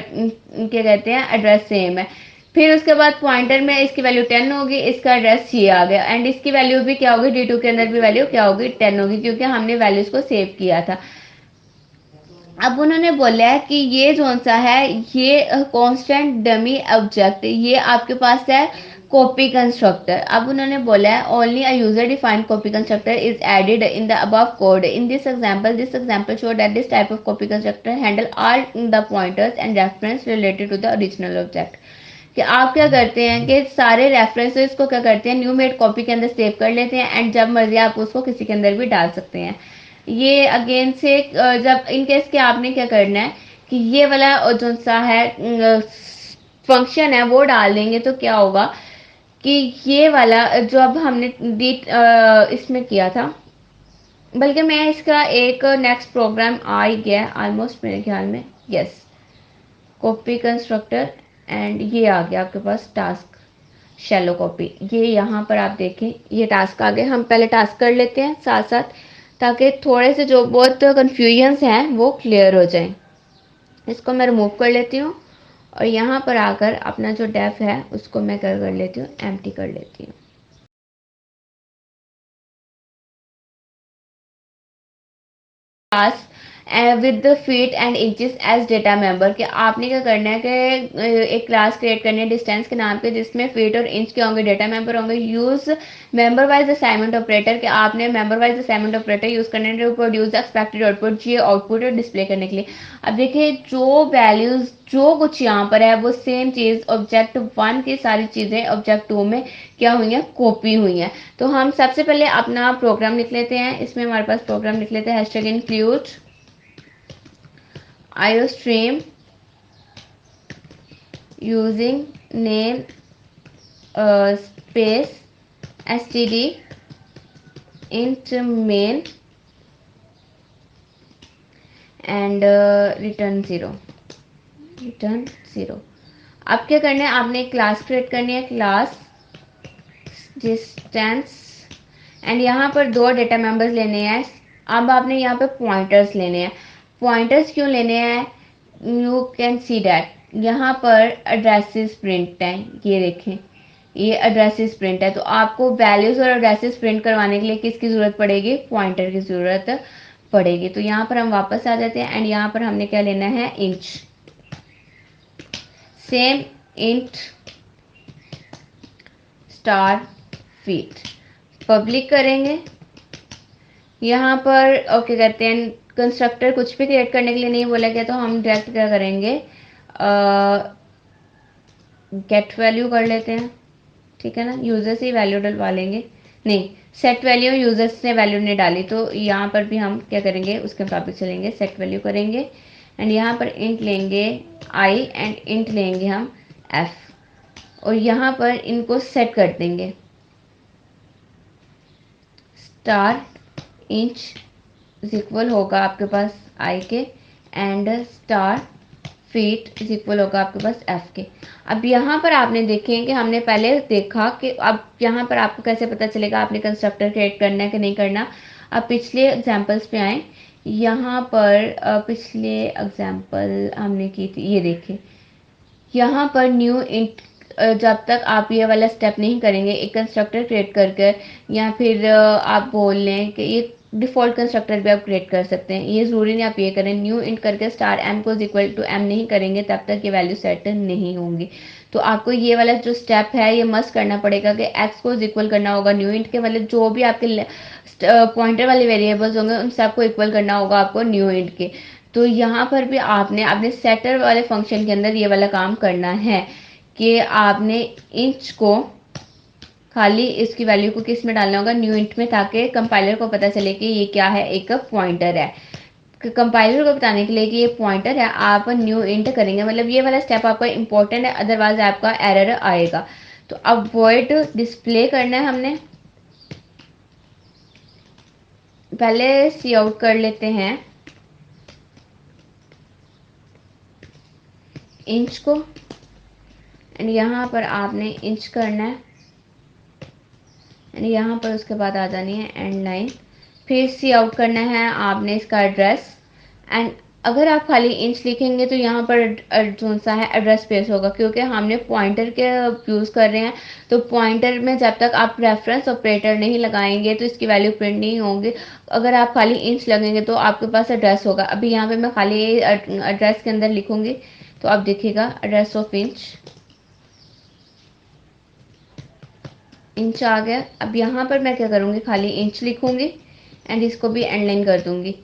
क्या कहते हैं, एड्रेस सेम है। फिर उसके बाद पॉइंटर में इसकी वैल्यू 10 होगी, इसका एड्रेस ये आ गया, एंड इसकी वैल्यू भी क्या होगी, D2 के अंदर भी वैल्यू क्या होगी, 10 होगी, क्योंकि हमने वैल्यूज को सेव किया था। अब उन्होंने बोला है कि ये जो सा है ये कांस्टेंट डमी ऑब्जेक्ट, ये आपके पास है कॉपी कंस्ट्रक्टर। अब उन्होंने बोला है only a user defined copy constructor is added in the above code. In this example show that this type of copy constructor handle all the pointers and reference related to the original object. कि आप क्या करते हैं कि सारे references को क्या करते हैं, न्यू मेड कॉपी के अंदर सेव कर लेते हैं, एंड जब मर्जी आप उसको किसी के अंदर भी डाल सकते हैं। ये अगेन से जब इन केस के आपने क्या करना है कि ये वाला जो सा है फंक्शन है वो डाल देंगे तो क्या होगा कि ये वाला जो अब हमने इसमें किया था, बल्कि मैं इसका एक नेक्स्ट प्रोग्राम आ ही गया ऑलमोस्ट मेरे ख्याल में, यस, कॉपी कंस्ट्रक्टर, एंड ये आ गया आपके पास टास्क शैलो कॉपी। ये यहाँ पर आप देखें ये टास्क आ गए, हम पहले टास्क कर लेते हैं साथ साथ, ताकि थोड़े से जो बहुत कन्फ्यूजन्स हैं वो क्लियर हो जाएं। इसको मैं रिमूव कर लेती हूँ, और यहाँ पर आकर अपना जो डेफ है उसको मैं कर लेती हूँ, एम्प्टी कर लेती हूँ। Class with the feet and inches as data member, कि आपने क्या करना है कि एक क्लास क्रिएट करनी है डिस्टेंस के नाम पे, जिसमें फीट और इंच के होंगे, डेटा मेंबर होंगे। Use member wise assignment operator, कि आपने member wise assignment operator use करने हैं टू प्रोड्यूस एक्सपेक्टेड आउटपुट, ये आउटपुट डिस्प्ले करने के लिए। अब देखिए जो वैल्यूज जो कुछ यहाँ पर है वो सेम चीज ऑब्जेक्ट 1 की सारी चीजें ऑब्जेक्ट 2 में क्या हुई हैं, कॉपी हुई हैं। तो हम सबसे पहले अपना प्रोग्राम लिख लेते हैं, इसमें हमारे पास प्रोग्राम लिख लेते हैं, hashtag include iostream using name space std int main and return zero. अब क्या करना है, आपने एक क्लास क्रिएट करनी है, क्लास डिस्टेंस, एंड यहाँ पर 2 डेटा मेंबर्स लेने हैं। अब आपने यहाँ पे पॉइंटर्स लेने हैं। पॉइंटर्स क्यों लेने हैं, यू कैन सी दैट यहाँ पर एड्रेसेस प्रिंट है, ये देखें ये एड्रेसेस प्रिंट है। तो आपको वैल्यूज और एड्रेसेस प्रिंट करवाने के लिए किसकी ज़रूरत पड़ेगी, पॉइंटर की ज़रूरत पड़ेगी। तो यहाँ पर हम वापस आ जाते हैं, एंड यहाँ पर हमने क्या लेना है, inch, same int star feet, public करेंगे। यहाँ पर ओके कहते हैं, कंस्ट्रक्टर कुछ भी क्रिएट करने के लिए नहीं बोला गया, तो हम डायरेक्ट क्या करेंगे, गेट वैल्यू कर लेते हैं, ठीक है ना, यूजर से ही वैल्यू डलवा लेंगे, नहीं सेट वैल्यू यूजर्स ने वैल्यू नहीं डाली, तो यहाँ पर भी हम क्या करेंगे, उसके मुताबिक चलेंगे, सेट वैल्यू करेंगे एंड यहाँ पर इंट लेंगे आई एंड इंट लेंगे हम एफ, और यहाँ पर इनको सेट कर देंगे। स्टार इंच इज इक्वल होगा आपके पास आई के and star feet is equal होगा आपके पास एफ के। अब यहाँ पर आपने देखें कि हमने पहले देखा कि अब यहाँ पर आपको कैसे पता चलेगा आपने कंस्ट्रक्टर क्रिएट करना है कि नहीं करना। अब पिछले एग्जांपल्स पे आए, यहाँ पर पिछले एग्जांपल हमने की थी, ये देखें यहाँ पर न्यू इंट, जब तक आप ये वाला स्टेप नहीं करेंगे एक कंस्ट्रक्टर क्रिएट करके, या फिर आप बोल लें कि ये डिफ़ॉल्ट कंस्ट्रक्टर भी आप क्रिएट कर सकते हैं, ये ज़रूरी नहीं आप ये करें, न्यू इंट करके स्टार एम को इक्वल टू एम नहीं करेंगे तब तक ये वैल्यू सेट नहीं होंगी। तो आपको ये वाला जो स्टेप है ये मस्ट करना पड़ेगा कि एक्स को इक्वल करना होगा न्यू इंट के, मतलब जो भी आपके पॉइंटर वाले वेरिएबल्स होंगे उन सबको इक्वल करना होगा आपको न्यू इंट के। तो यहाँ पर भी आपने अपने सेटर वाले फंक्शन के अंदर ये वाला काम करना है कि आपने इंच को खाली इसकी वैल्यू को किस में डालना होगा, न्यू इंट में, ताकि कंपाइलर को पता चले कि ये क्या है, एक पॉइंटर है। कंपाइलर को बताने के लिए कि ये पॉइंटर है आप न्यू इंट करेंगे, मतलब ये वाला स्टेप आपका इंपॉर्टेंट है, अदरवाइज आपका एरर आएगा। तो अब वॉइड डिस्प्ले करना है हमने, पहले सी आउट कर लेते हैं इंच को एंड यहाँ पर आपने इंच करना है एंड यहाँ पर उसके बाद आ जानी है एंड लाइन, फिर सी आउट करना है आपने इसका एड्रेस एंड अगर आप खाली इंच लिखेंगे तो यहाँ पर जो सा है एड्रेस स्पेस होगा, क्योंकि हमने पॉइंटर के यूज़ कर रहे हैं। तो पॉइंटर में जब तक आप रेफरेंस ऑपरेटर नहीं लगाएंगे तो इसकी वैल्यू प्रिंट नहीं होगी। अगर आप खाली इंच लगेंगे तो आपके पास एड्रेस होगा। अभी यहाँ पे मैं खाली एड्रेस के अंदर लिखूंगी तो आप देखिएगा एड्रेस ऑफ इंच आ गया। अब यहाँ पर मैं क्या करूँगी, खाली इंच लिखूँगी एंड इसको भी एंड लाइन कर दूँगी,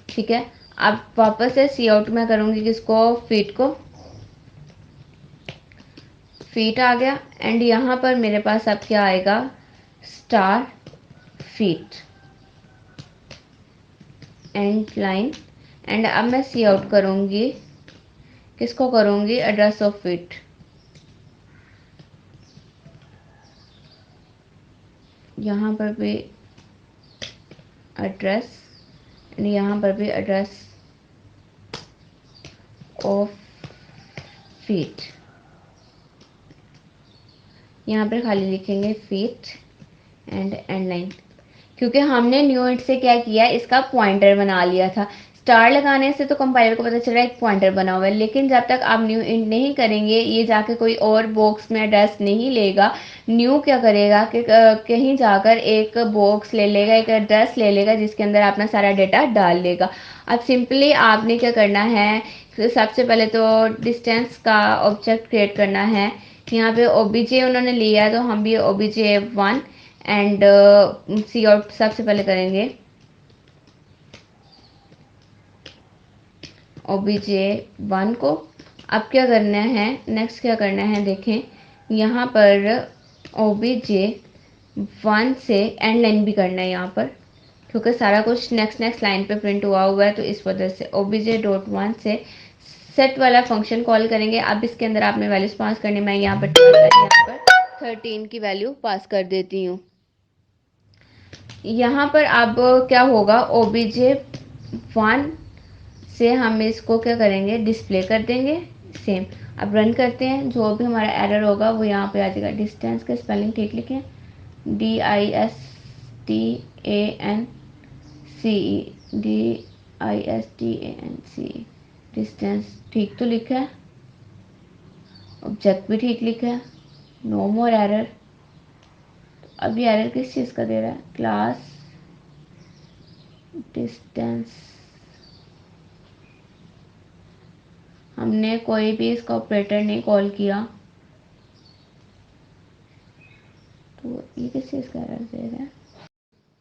ठीक है। अब वापस से सी आउट में करूँगी किसको, फीट को, फीट आ गया एंड यहाँ पर मेरे पास अब क्या आएगा, star feet and line and अब मैं सी आउट करूँगी, किसको करूँगी, एड्रेस ऑफ फीट, यहाँ पर भी एड्रेस एंड यहाँ पर भी एड्रेस ऑफ फीट, यहाँ पर खाली लिखेंगे फीट एंड लाइन, क्योंकि हमने न्यू इंट से क्या किया, इसका पॉइंटर बना लिया था। स्टार लगाने से तो कंपाइलर को पता चल रहा है एक पॉइंटर बना हुआ है, लेकिन जब तक आप न्यू इंट नहीं करेंगे ये जाके कोई और बॉक्स में एड्रेस नहीं लेगा। न्यू क्या करेगा कि कहीं जाकर एक बॉक्स ले लेगा, एक एड्रेस ले लेगा जिसके अंदर अपना सारा डेटा डाल लेगा। अब सिंपली आपने क्या करना है, सबसे पहले तो डिस्टेंस का ऑब्जेक्ट क्रिएट करना है। यहाँ पे ओबीजे उन्होंने लिया है तो हम भी ओबीजे 1 एंड सी आउट सबसे पहले करेंगे ओबीजे 1 को। अब क्या करना है, नेक्स्ट क्या करना है, देखें यहाँ पर ओबीजे 1 से एंड लाइन भी करना है यहाँ पर, क्योंकि सारा कुछ नेक्स्ट लाइन पे प्रिंट हुआ है, तो इस वजह से ओबीजे डॉट 1 से सेट वाला फंक्शन कॉल करेंगे। अब इसके अंदर आपने वैल्यूज पास करनी, मैं यहाँ पर 13 की वैल्यू पास कर देती हूँ। यहाँ पर अब क्या होगा, ओबीजे 1 से हम इसको क्या करेंगे, डिस्प्ले कर देंगे सेम। अब रन करते हैं, जो भी हमारा एरर होगा वो यहाँ पे आ जाएगा। डिस्टेंस का स्पेलिंग ठीक लिखें, DISTANCE, DISTANCE, डिस्टेंस ठीक तो लिखा है, ऑब्जेक्ट भी ठीक लिखा है, नो मोर एरर। अब ये एरर किस चीज़ का दे रहा है, क्लास डिस्टेंस, हमने कोई भी इसका ऑपरेटर नहीं कॉल किया, तो ये किस चीज़ का एरर दे रहा है।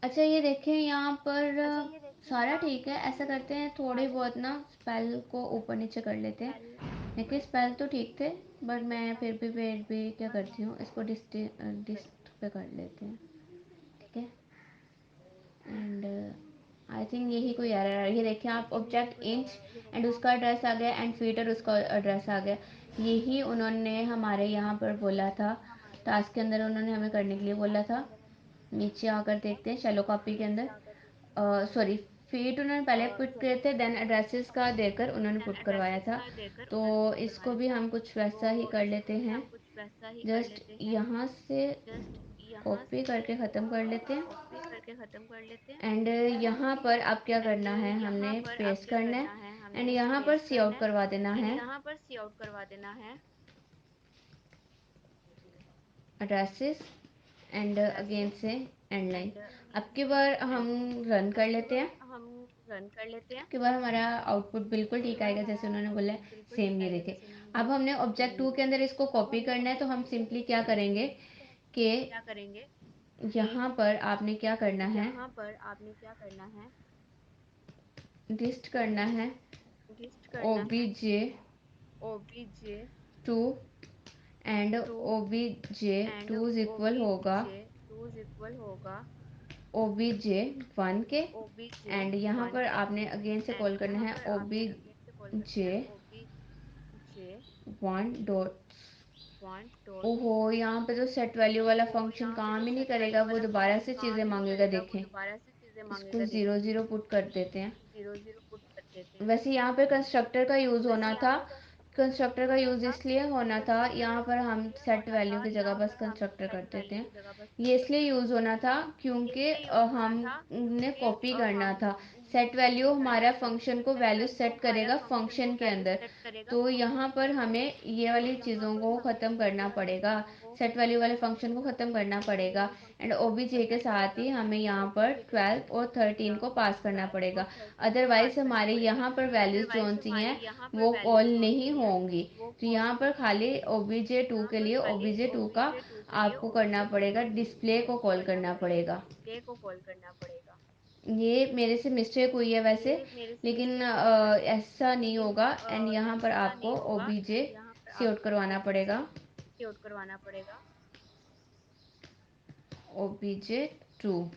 अच्छा ये देखें यहाँ पर सारा ठीक है। ऐसा करते हैं, थोड़े बहुत ना स्पेल को ऊपर नीचे कर लेते हैं। देखिए स्पेल तो ठीक थे, बट मैं फिर भी क्या करती हूँ, इसको डिस्ट पे कर लेते हैं, ठीक है। एंड आई थिंक यही कोई एरर है। ये देखिए आप, ऑब्जेक्ट इंच एंड उसका एड्रेस आ गया एंड फीटर उसका एड्रेस आ गया। यही उन्होंने हमारे यहाँ पर बोला था, टास्क के अंदर उन्होंने हमें करने के लिए बोला था। नीचे आकर देखते हैं शैलो कॉपी के अंदर, सॉरी, फीट उन्होंने पहले पुट किए थे, देन एड्रेसेस का देकर उन्होंने पुट करवाया था। तो इसको भी हम कुछ वैसा ही कर लेते हैं, जस्ट यहाँ से कॉपी करके ख़त्म कर लेते हैं। एंड यहाँ पर अब क्या करना है, हमने पेस्ट करना है एंड यहाँ पर सी आउट करवा देना है एड्रेसेस एंड अगेन से एंड लाइन। अब की बार हम रन कर लेते हैं। अब की बार हमारा आउटपुट बिल्कुल ठीक आएगा जैसे उन्होंने बोला है, सेम ये देखे। अब हमने ऑब्जेक्ट टू के अंदर इसको कॉपी करना है, तो हम सिंपली क्या करेंगे कि यहाँ पर आपने क्या करना है, लिस्ट करना है obj2 and obj2 is equal होगा obj1 के। एंड यहाँ पर आपने अगेन से कॉल करना है obj1 डॉट। ओहो, यहाँ पे तो सेट वैल्यू वाला फंक्शन काम ही नहीं करेगा, वो दोबारा से चीज़ें मांगेगा। देखें, इसको ज़ीरो ज़ीरो पुट कर देते हैं। वैसे यहाँ पे कंस्ट्रक्टर का यूज़ होना था, कंस्ट्रक्टर का यूज़ इसलिए होना था, यहाँ पर हम सेट वैल्यू की जगह बस कंस्ट्रक्टर कर देते हैं। ये इसलिए यूज़ होना था क्योंकि हमने कॉपी करना था। सेट वैल्यू हमारा फंक्शन को वैल्यू सेट करेगा फंक्शन के अंदर, तो यहाँ पर हमें ये वाली चीज़ों को ख़त्म करना पड़ेगा, सेट वैल्यू वाले फंक्शन को ख़त्म करना पड़ेगा। एंड ओबीजे के साथ ही हमें यहाँ पर 12 और 13 को पास करना पड़ेगा, अदरवाइज हमारे यहाँ पर वैल्यूज जो सी हैं वो कॉल नहीं होंगी। तो यहाँ पर खाली obj2 के लिए obj2 का आपको करना पड़ेगा, डिस्प्ले को कॉल करना पड़ेगा। ये मेरे से मिस्टेक हुई है वैसे, लेकिन ऐसा नहीं होगा। एंड यहाँ पर आपको obj से आउट करवाना पड़ेगा, obj2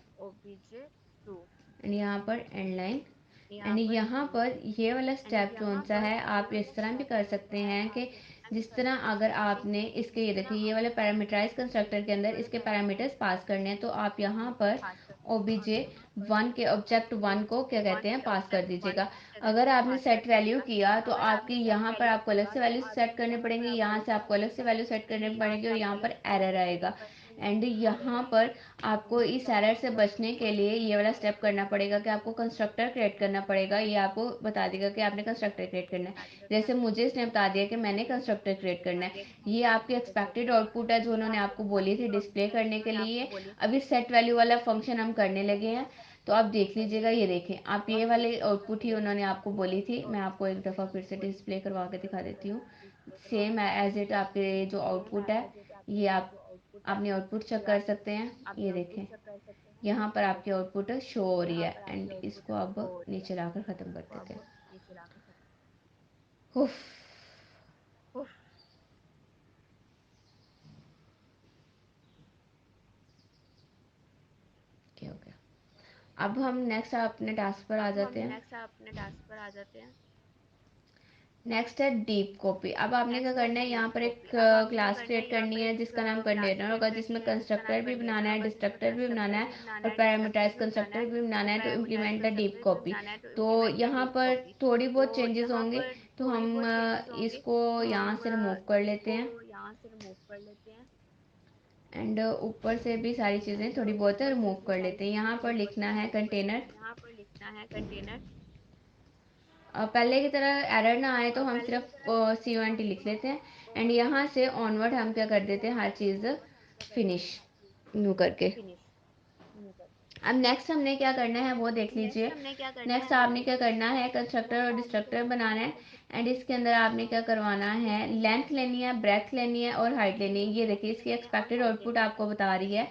एंड यहाँ पर एंड लाइन। एंड यहाँ पर ये वाला स्टेप कौन सा है, आप इस तरह भी कर सकते हैं कि जिस तरह अगर आपने इसके, ये देखिए ये वाले पैरामीटराइज कंस्ट्रक्टर के अंदर इसके पैरामीटर्स पास करने हैं, तो आप यहाँ पर obj1 के ऑब्जेक्ट 1 को क्या कहते हैं पास कर दीजिएगा। अगर आपने सेट वैल्यू किया तो आपकी यहाँ पर आपको अलग से वैल्यू सेट करने पड़ेंगे, यहाँ से आपको अलग से वैल्यू सेट करने पड़ेंगे और यहाँ पर एरर आएगा। एंड यहाँ पर आपको इस एरर से बचने के लिए ये वाला स्टेप करना पड़ेगा कि आपको कंस्ट्रक्टर क्रिएट करना पड़ेगा। ये आपको बता देगा कि आपने कंस्ट्रक्टर क्रिएट करना है। जैसे मुझे इसने बता दिया कि मैंने कंस्ट्रक्टर क्रिएट करना है। ये आपकी एक्सपेक्टेड आउटपुट है जो उन्होंने आपको बोली थी डिस्प्ले करने के लिए। अभी सेट वैल्यू वाला फंक्शन हम करने लगे हैं, तो आप देख लीजिएगा। ये देखें आप, ये वाले आउटपुट ही उन्होंने आपको बोली थी। मैं आपको एक दफ़ा फिर से डिस्प्ले करवा के दिखा देती हूँ, सेम एज इट आपके जो आउटपुट है। ये आप अपनी आउटपुट चेक कर सकते हैं। ये देखें यहाँ पर आपकी आउटपुट शो हो रही है। एंड इसको अब नीचे लाकर ख़त्म कर देते हैं। उफ, क्या हो गया। अब हम नेक्स्ट अपने टास्क पर आ जाते हैं। नेक्स्ट है डीप कॉपी। अब आपने क्या करना है, यहाँ पर एक क्लास क्रिएट करनी है जिसका नाम कंटेनर होगा, जिसमें कंस्ट्रक्टर भी बनाना है, डिस्ट्रक्टर भी बनाना है और पैरामीटराइज कंस्ट्रक्टर भी बनाना है, तो इम्प्लीमेंट द डीप कॉपी। तो यहाँ पर थोड़ी बहुत चेंजेस होंगे, तो हम इसको यहाँ से रिमूव कर लेते हैं। एंड ऊपर से भी सारी चीज़ें थोड़ी बहुत रिमूव कर लेते हैं। यहाँ पर लिखना है कंटेनर। पहले की तरह एरर ना आए तो हम सिर्फ CONT लिख लेते हैं। एंड यहाँ से ऑनवर्ड हम क्या कर देते हैं, हर चीज़ फिनिश न्यू करके। अब नेक्स्ट हमने क्या करना है वो देख लीजिए। नेक्स्ट आपने क्या करना है, कंस्ट्रक्टर और डिस्ट्रक्टर बनाना है। एंड इसके अंदर आपने क्या करवाना है, लेंथ लेनी है, ब्रेथ लेनी है और हाइट लेनी है। ये देखिए इसकी एक्सपेक्टेड आउटपुट आपको बता रही है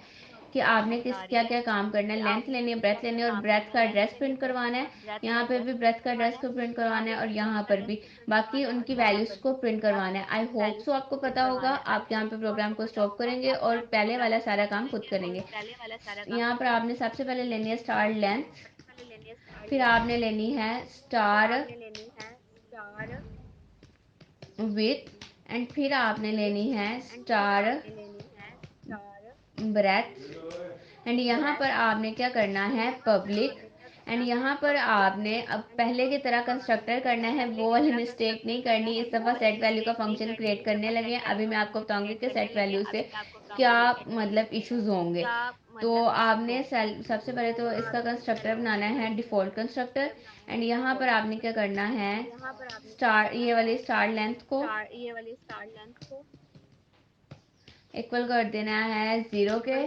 कि आपने किस क्या क्या काम करना है। लेंथ लेनी है, ब्रेथ लेनी है और ब्रेथ का एड्रेस प्रिंट करवाना है। यहाँ पे भी ब्रेथ का एड्रेस को प्रिंट करवाना है और यहाँ पर भी बाकी उनकी वैल्यूज को प्रिंट करवाना है। आई होप सो आपको पता होगा। आप यहाँ पे प्रोग्राम को स्टॉप करेंगे और पहले वाला सारा काम खुद करेंगे। यहाँ पर आपने सबसे पहले लेनी है स्टार लेंथ, फिर आपने लेनी है स्टार विथ, एंड फिर आपने लेनी है स्टार ब्रेथ। एंड यहाँ पर आपने क्या करना है पब्लिक। एंड यहाँ पर आपने अब पहले की तरह कंस्ट्रक्टर करना है, वो वाली मिस्टेक नहीं करनी। इस दफ़ा सेट वैल्यू का फंक्शन क्रिएट करने लगे हैं। अभी मैं आपको बताऊंगी कि सेट वैल्यू से क्या मतलब इश्यूज होंगे। तो आपने सबसे पहले तो इसका कंस्ट्रक्टर बनाना है डिफ़ॉल्ट कंस्ट्रक्टर। एंड यहाँ पर आपने क्या करना है स्टार, ये वाली स्टार लेंथ को इक्वल कर देना है 0 के,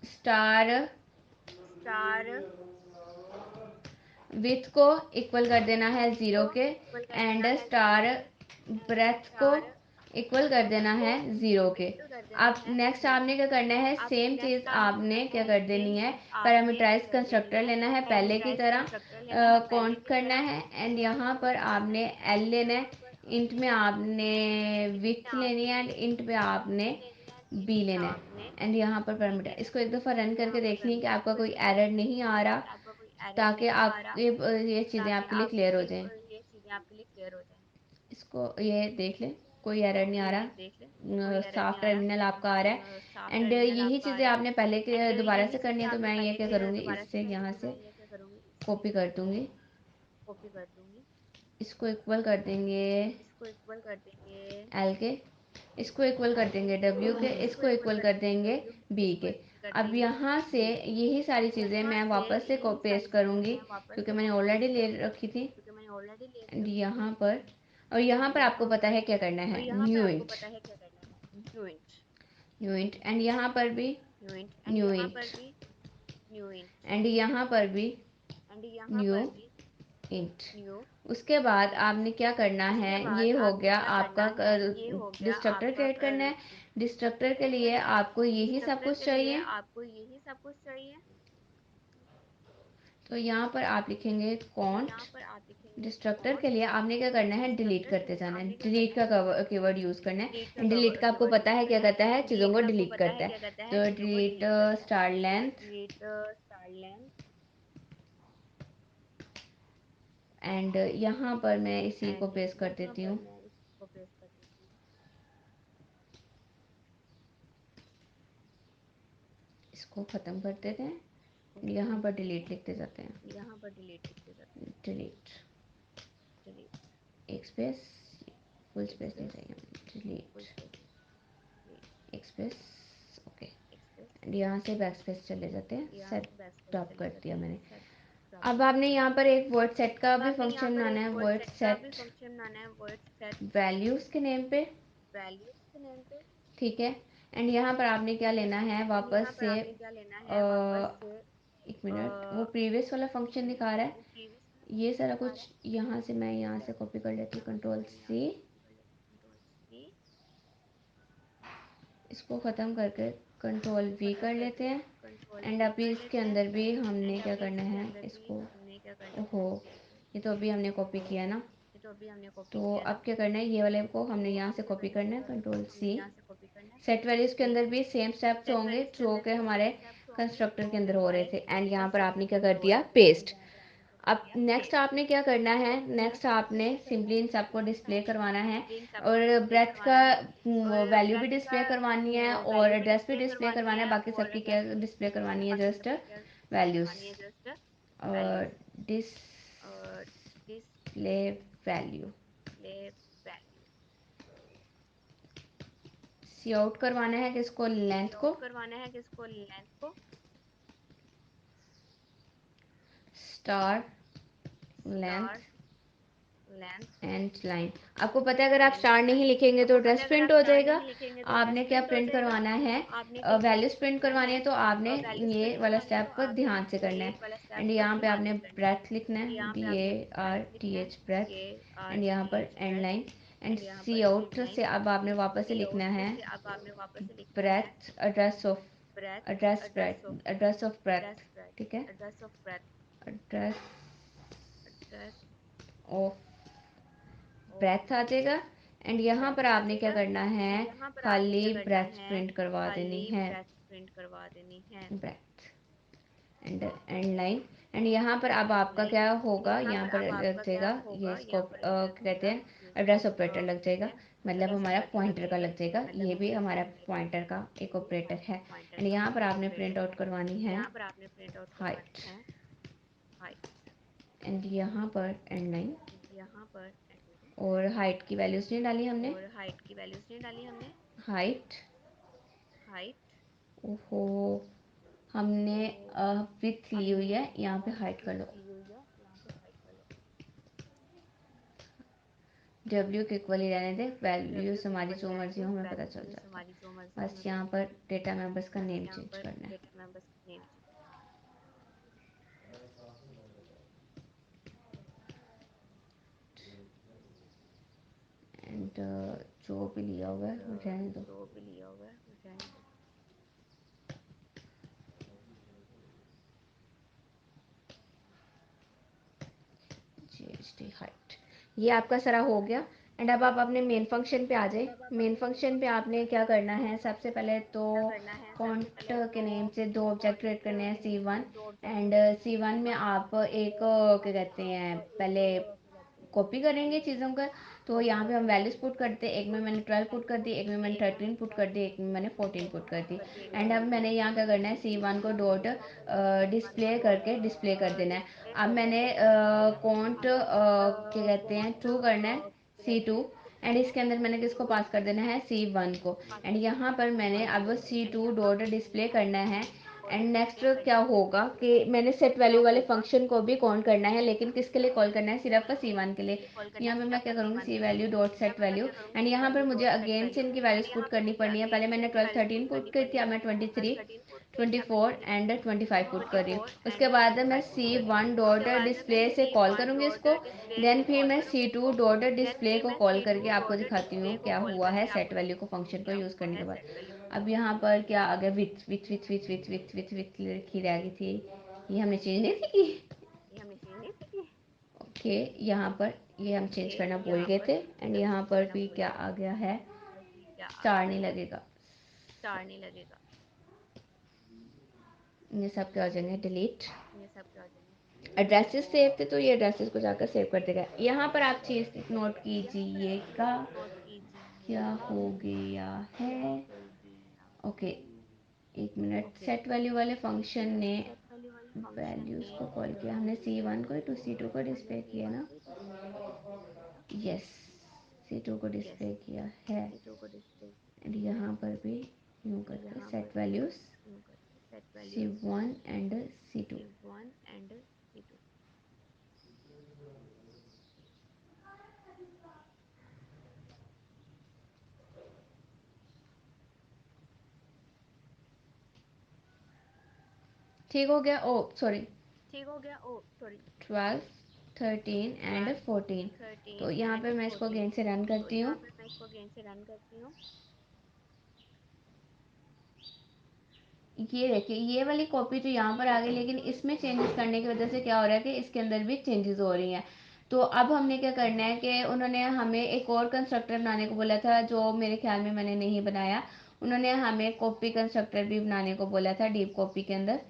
स्टार विथ को इक्वल कर देना है 0 के, एंड स्टार ब्रेथ को इक्वल कर देना है 0 के। अब नेक्स्ट आपने क्या करना है, सेम चीज़ आपने क्या कर देनी है, पैरामीटराइज कंस्ट्रक्टर लेना है पहले की तरह, काउंट करना है। एंड यहाँ पर आपने एल लेना है, इंट में आपने विथ लेनी है एंड इंट पे आपने बी लेना है। एंड यहाँ पर पैरामीटर, इसको एक दफ़ा रन करके देख लें कि आपका कोई एरर नहीं आ रहा, ताकि आप ये चीज़ें आपके लिए क्लियर हो जाएं। इसको ये देख लें, कोई एरर नहीं आ रहा, साफ टर्मिनल आपका आ रहा है। एंड यही चीज़ें आपने पहले के दोबारा से करनी है। तो मैं ये क्या करूँगी, इससे यहाँ से कॉपी कर दूँगी, इसको इक्वल कर देंगे एल के, इसको इक्वल कर देंगे डब्ल्यू के, इसको इक्वल कर देंगे बी के। अब यहाँ से यही सारी चीज़ें मैं वापस से कॉपी पेस्ट करूँगी क्योंकि मैंने ऑलरेडी ले रखी थी। एंड यहाँ पर, और यहाँ पर आपको पता है क्या करना है, new int, new int. And यहाँ पर भी न्यू इंट, एंड यहाँ पर भी न्यू इंट। उसके बाद आपने क्या करना है, ये हो गया आपका डिस्ट्रक्टर क्रिएट करना है। डिस्ट्रक्टर के लिए आपको यही सब कुछ चाहिए। तो यहाँ पर आप लिखेंगे कॉन्ट। डिस्ट्रक्टर के लिए आपने क्या करना है, डिलीट करते जाना है, डिलीट का कीवर्ड यूज़ करना है। एंड डिलीट का आपको पता है क्या करता है, चीज़ों को डिलीट करता है। तो डिलीट स्टार लेंथ, एंड यहाँ पर मैं इसी को पेस्ट कर देती हूँ। इसको ख़त्म कर देते हैं, यहाँ पर डिलीट लिखते जाते हैं, डिलीट एक स्पेस, फुल स्पेस नहीं चाहिए, डिलीट एक स्पेस, ओके। एंड यहाँ से बैक स्पेस चले जाते हैं, सेट टॉप कर दिया मैंने। अब आपने यहाँ पर एक वर्ड सेट का भी फंक्शन बनाना है, वर्ड सेट वैल्यूज़ के नेम पे, ठीक है। एंड यहाँ पर आपने क्या लेना है, वापस से एक मिनट, वो प्रीवियस वाला फंक्शन दिखा रहा है ये सारा कुछ। यहाँ से मैं यहाँ से कॉपी कर लेती हूँ, कंट्रोल सी, इसको ख़त्म करके कंट्रोल वी कर लेते हैं। एंड अभी इसके अंदर भी हमने क्या करना है, इसको, ओहो ये तो अभी हमने कॉपी किया ना, तो अब क्या करना है, ये वाले को हमने यहाँ से कॉपी करना है, कंट्रोल सी। सेट वैल्यूज़ के अंदर भी सेम स्टेप्स होंगे जो कि हमारे कंस्ट्रक्टर के अंदर हो रहे थे। एंड यहाँ पर आपने क्या कर दिया, पेस्ट। अब नेक्स्ट आपने क्या करना है, नेक्स्ट आपने सिंपली इन सबको डिस्प्ले करवाना है और ब्रेथ का वैल्यू भी डिस्प्ले करवानी है और एड्रेस भी डिस्प्ले करवाना है। बाकी सबकी क्या डिस्प्ले करवानी है, जस्ट वैल्यूज और डिस्प्ले वैल्यू। सी आउट करवाना है किसको, लेंथ को, स्टार लेंथ एंड लाइन। आपको पता है अगर आप स्टार नहीं लिखेंगे तो एड्रेस प्रिंट हो जाएगा। आपने क्या प्रिंट करवाना है, वैल्यूज प्रिंट करवानी है, तो आपने ये वाला स्टेप पर ध्यान से करना है। एंड यहाँ पे आपने ब्रेथ लिखना है, BARTH ब्रेथ, एंड यहाँ पर एंड लाइन। एंड एंड यहाँ सी पर आउट से C9, अब आपने वापस से सी लिखना आउट है से अब आपने वापस से लिखना है breath address of breath address address of breath address of breath, address breath ठीक है, address of breath address address of of breath आ जाएगा। एंड यहाँ पर ब्रेथ आ आपने क्या जाएगा। करना है, एंड यहाँ पर आपने खाली क्या करना ब्रेथ है, प्रिंट करवा देनी खाली है, ब्रेथ प्रिंट करवा देनी है, breadth and end line. And यहाँ पर अब एंड आपका लाइन। क्या एंड होगा, यहाँ यहाँ पर पर अब लग आपका क्या जाएगा ये होगा, इसको यहाँ पर लग कहते जाएगा हैं ये एड्रेस इसको ऑपरेटर लग कहते जाएगा, हैं मतलब एड्रेस हमारा ऑपरेटर लग पॉइंटर का जाएगा, लग जाएगा, मतलब ये भी हमारा हमारा पॉइंटर का लग पॉइंटर का जाएगा, एक ये भी ऑपरेटर हमारा है। पॉइंटर एंड का यहाँ पर एक आपने प्रिंट ऑपरेटर आउट है। करवानी एंड है यहाँ पर आपने प्रिंट आउट हाइट, करवानी है हाइट। एंड यहाँ पर एंड लाइन, यहाँ पर एंड लाइन। और हाइट की वैल्यूज नहीं डाली हमने, और हाइट की वैल्यूज नहीं डाली हमने, हाइट, हाइट। ओहो हमने ओहो विथ ली हुई हमने है, यहाँ पे हाइट कर लो, विड्थ ली हुई है, यहाँ पे हाइट कर लो। डब्ल्यू के इक्वल ही रहने दे, डब्ल्यू वैल्यूज के हमारी इक्वल ही जो रहने मर्जी दे, हो हमें पता चल वैल्यूज जाता है। हमारी जो मर्जी बस हमें यहाँ पता चल पर जाता है। डेटा मेंबर्स का बस नेम यहाँ चेंज पर करना है। डेटा मेंबर्स का नेम चेंज। एंड जो भी लिया हुआ है एंड वो रहने दो। जो भी लिया हुआ है वो रहने दो। GHD हाइट, ये आपका सारा हो गया। एंड अब आप अपने मेन फंक्शन पे आ जाए। एंड अब आप मेन अपने मेन फंक्शन पे फंक्शन पे आपने आ क्या जाए। करना मेन है, फंक्शन सबसे पे पहले आपने तो क्या करना है, सबसे फॉन्ट पहले के तो नेम से दो ऑब्जेक्ट फॉन्ट क्रिएट करने हैं, के नेम C1 से दो ऑब्जेक्ट एंड क्रिएट करने हैं, C1 में C1 आप एक एंड क्या C1 में कहते आप हैं एक पहले क्या कहते हैं कॉपी करेंगे पहले चीज़ों का। तो कॉपी यहाँ पे हम करेंगे वैल्यूज चीज़ों पुट का। करते हैं, एक में तो मैंने यहाँ पे हम 12 पुट वैल्यूज कर दी, पुट एक में करते मैंने हैं, एक में 13 मैंने पुट 12 कर दी, पुट एक कर में दी, मैंने एक में मैंने 14 पुट 14 कर पुट दी। कर दी, एक में एंड अब मैंने मैंने 14 यहाँ पुट क्या कर करना दी। है, C1 को एंड अब डॉट मैंने यहाँ क्या करना है, C1 डिस्प्ले को डॉट करके डिस्प्ले कर देना है। डिस्प्ले अब करके मैंने डिस्प्ले कर देना है। कॉन्ट अब मैंने क्या कहते हैं कॉन्ट ट्रू करना है, क्या कहते C2। हैं टू एंड करना है, इसके अंदर मैंने किसको C2। पास कर देना है, एंड इसके अंदर C1 मैंने को। किसको पास एंड कर देना यहाँ है, पर मैंने C1 अब को। एंड C2 यहाँ डॉट पर डिस्प्ले मैंने करना अब है। C2 dot and next display क्या करना है। होगा कि एंड मैंने नेक्स्ट सेट क्या वैल्यू वाले होगा फंक्शन को कि भी मैंने कॉल सेट करना है, वैल्यू वाले लेकिन किसके फंक्शन लिए को कॉल भी करना है, कॉल सिर्फ करना का है, लेकिन C1 के किसके लिए। लिए कॉल करना है, यहाँ पे मैं सिर्फ क्या का करूँगी, C1 सी के लिए। वैल्यू डॉट यहाँ सेट पे मैं वैल्यू। क्या करूँगी, एंड सी यहाँ पर वैल्यू मुझे डॉट सेट अगेन से वैल्यू। इनकी एंड वैल्यूज यहाँ पुट पे करनी मुझे पड़नी है, अगेन पहले से मैंने इनकी 12 वैल्यूज 13 पुट पुट करनी की थी, पड़नी अब है, मैं पहले मैंने 23 12 13 पुट की थी, अब मैं 24 23 एंड 25 पुट कर 24 रही हूँ। उसके एंड बाद मैं 25 पुट सी कर रही हूँ। वन डॉट उसके बाद मैं डिस्प्ले से कॉल C1 करूँगी डॉट इसको। डिस्प्ले देन से फिर कॉल मैं करूँगी C2 इसको। डॉट देन डिस्प्ले फिर को मैं कॉल करके C2 आपको डॉट दिखाती हूँ डिस्प्ले को क्या कॉल हुआ है करके सेट आपको वैल्यू को दिखाती हूँ फंक्शन को क्या यूज़ हुआ करने है के बाद। सेट वैल्यू को अब फंक्शन यहाँ को यूज पर करने क्या के आ बाद। गया, विथ लिखी रह गई थी, ये हमने चेंज नहीं की। ये हमने चेंज नहीं की। ओके, यहाँ पर ये हम चेंज ओके, करना भूल यहाँ गए पर थे। ये एंड हम यहाँ चेंज पर करना भी भूल क्या गए आ थे। गया है, यहाँ पर भी क्या आ स्टार गया नहीं है, लगेगा। स्टार नहीं लगेगा। ये सब क्या हो जाएंगे, डिलीट। ये सब क्या हो जाएंगे, डिलीट। एड्रेसेस सेव थे तो ये एड्रेसेस को जाकर सेव कर देगा। यहाँ पर आप चीज़ नोट यहाँ पर आप कीजिएगा चीज नोट क्या कीजिएगा हो गया है। क्या हो गया ओके, है। एक मिनट, ओके, सेट वैल्यू वाले एक फंक्शन मिनट, ने सेट वैल्यू वाले फंक्शन वैल्यूज ने को कॉल किया, हमने C1 को टू C2 को हमने डिस्प्ले किया C1 ना। को टू C2 को डिस्प्ले किया ना। यस, C2 को यस, डिस्प्ले किया है। C2 को डिस्प्ले किया एंड है। यहाँ पर भी यूँ एंड करके यहाँ पर सेट भी वैल्यूज यूं करके set values C1 and C2। C1 and C2। ठीक हो गया, ओ सॉरी, ठीक हो गया, ओ सॉरी, 12 13 एंड 12 14। तो 13 यहाँ पे एंड मैं इसको 14। अगेन से रन तो करती हूँ। यहाँ पे मैं इसको अगेन से रन करती हूँ। ये देखिए, ये वाली कॉपी तो यहाँ पर आ गई, लेकिन इसमें चेंजेस करने की वजह से क्या हो रहा है कि इसके अंदर भी चेंजेस हो रही हैं। तो अब हमने क्या करना है कि उन्होंने हमें एक और कंस्ट्रक्टर बनाने को बोला था, जो मेरे ख्याल में मैंने नहीं बनाया। उन्होंने हमें कॉपी कंस्ट्रक्टर भी बनाने को बोला था डीप कॉपी के अंदर।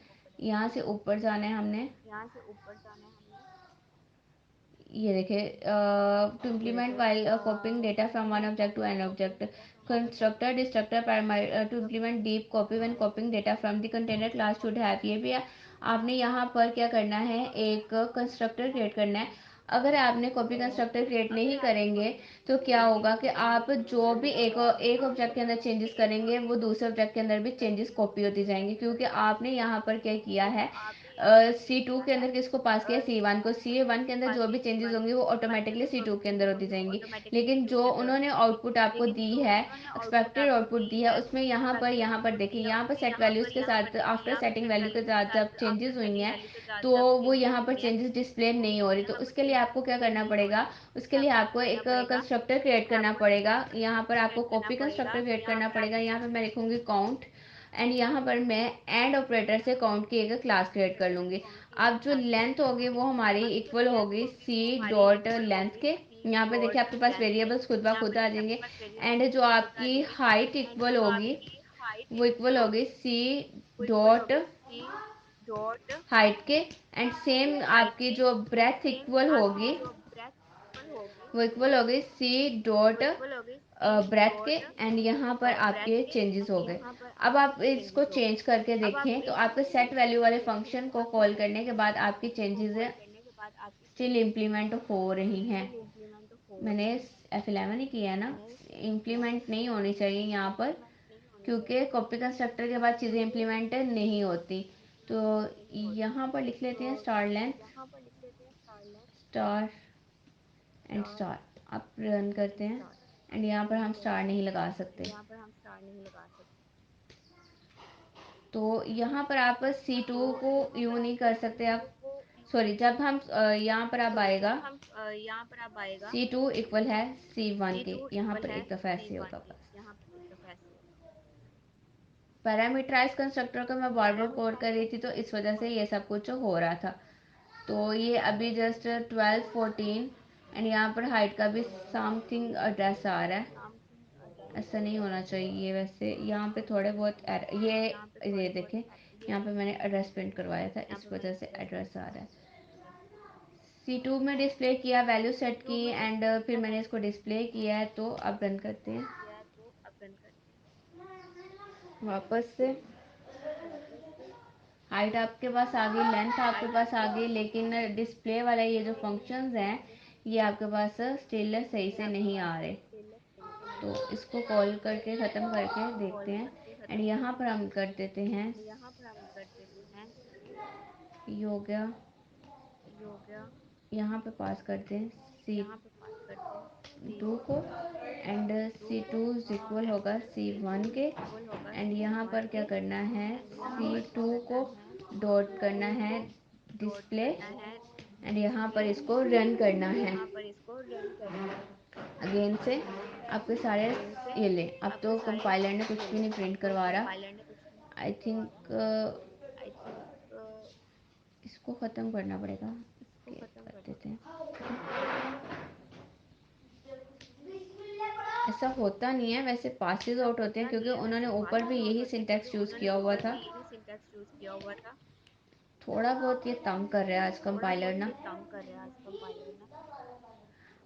यहाँ से ऊपर जाना है हमने। यहाँ से ऊपर जाना है हमने। ये देखिए, टू ये इम्प्लीमेंट देखे, while copying data to from one implement object while to an copying object, data from one object constructor destructor to primary constructor to destructor implement deep copy when primary copying data from the container copying class should copy have, ये भी आपने यहाँ पर क्या करना है, एक constructor create करना है। अगर आपने कॉपी कंस्ट्रक्टर क्रिएट अगर नहीं आपने करेंगे कॉपी तो कंस्ट्रक्टर क्या क्रिएट होगा नहीं कि करेंगे आप जो तो भी क्या एक होगा कि एक आप ऑब्जेक्ट के अंदर जो भी चेंजेस एक करेंगे वो ऑब्जेक्ट के अंदर दूसरे ऑब्जेक्ट के चेंजेस अंदर भी करेंगे वो चेंजेस दूसरे कॉपी ऑब्जेक्ट होती के अंदर जाएंगी, भी क्योंकि चेंजेस कॉपी आपने होती यहाँ पर जाएंगी, क्या किया क्योंकि है, आपने C2 के अंदर किसको पास किया, C1 को। C1 के अंदर जो भी चेंजेस होंगी वो ऑटोमेटिकली C2 के अंदर होती जाएंगी। लेकिन जो उन्होंने आउटपुट आपको दी है, एक्सपेक्टेड आउटपुट दी है, उसमें यहाँ पर देखिए, यहाँ पर सेट वैल्यूज के साथ, आफ्टर सेटिंग वैल्यू के साथ जब चेंजेस हुई हैं तो वो यहाँ पर चेंजेस डिस्प्ले नहीं हो रही। तो उसके लिए आपको क्या करना पड़ेगा, उसके लिए आपको एक कंस्ट्रक्टर क्रिएट करना पड़ेगा। यहाँ पर आपको कॉपी कंस्ट्रक्टर क्रिएट करना पड़ेगा। यहाँ पर मैं लिखूंगी काउंट, एंड यहाँ पर मैं एंड ऑपरेटर से काउंट की एक क्लास क्रिएट कर लूँगी। अब जो लेंथ होगी वो हमारी इक्वल होगी सी डॉट लेंथ के। यहाँ पे देखिए आपके पास वेरिएबल्स खुद ब खुद आ जाएंगे। एंड जो आपकी हाइट इक्वल होगी वो इक्वल होगी सी डॉट हाइट के। एंड सेम आपकी जो ब्रेथ इक्वल होगी वो इक्वल हो गई सी डॉट ब्रेथ के। एंड यहाँ पर आपके चेंजेस हो गए। अब आप इसको चेंज करके देखें तो आपके सेट वैल्यू वाले फंक्शन को कॉल करने के बाद आपकी चेंजेस स्टिल इम्प्लीमेंट हो रही हैं। मैंने F11 ही किया है ना, इम्प्लीमेंट नहीं होनी चाहिए यहाँ पर, क्योंकि कॉपी कंस्ट्रक्टर के बाद चीज़ें इम्प्लीमेंट नहीं होती। तो यहाँ पर लिख लेते हैं star length, star and star. आप रन करते हैं एंड यहाँ पर हम स्टार नहीं लगा सकते। तो यहाँ पर आप C2 को यूँ नहीं कर सकते आप, सॉरी, जब हम यहाँ पर अब आएगा C2 इक्वल है C1 के, यहाँ पर एक दफ़ा ऐसे होगा बस। पैरामीटराइज कंस्ट्रक्टर को मैं बार बार कोड कर रही थी तो इस वजह से ये सब कुछ हो रहा था। तो ये अभी जस्ट 12 14 एंड यहाँ पर हाइट का भी समथिंग एड्रेस आ रहा है। ऐसा नहीं होना चाहिए वैसे, यहाँ पे थोड़े बहुत ये देखें, यहाँ पे मैंने एड्रेस प्रिंट करवाया था, इस वजह से एड्रेस आ रहा है। C2 में डिस्प्ले किया, वैल्यू सेट की एंड फिर मैंने इसको डिस्प्ले किया है। तो अब रन करते हैं वापस से। हाइट आपके पास आ गई, लेंथ आपके पास आ गई, लेकिन डिस्प्ले वाला ये जो फंक्शंस हैं ये आपके पास स्टिल सही से नहीं आ रहे। तो इसको कॉल करके ख़त्म करके देखते हैं। एंड यहाँ पर हम कर देते हैं, ये हो गया, यहाँ पे पास करते हैं C2 को एंड C2 इक्वल होगा C1 के। एंड यहाँ पर क्या करना है, C2 को डॉट करना है डिस्प्ले एंड यहाँ पर इसको रन करना है अगेन से। आपके सारे ये ले, अब तो कंपाइलर ने कुछ भी नहीं प्रिंट करवा रहा। आई थिंक इसको ख़त्म करना पड़ेगा, escape कर देते हैं। ऐसा होता नहीं है वैसे, पासेज आउट होते हैं क्योंकि उन्होंने ऊपर भी यही सिंटैक्स यूज़ किया हुआ था। थोड़ा बहुत ये तंग कर रहा है आज कंपाइलर ना।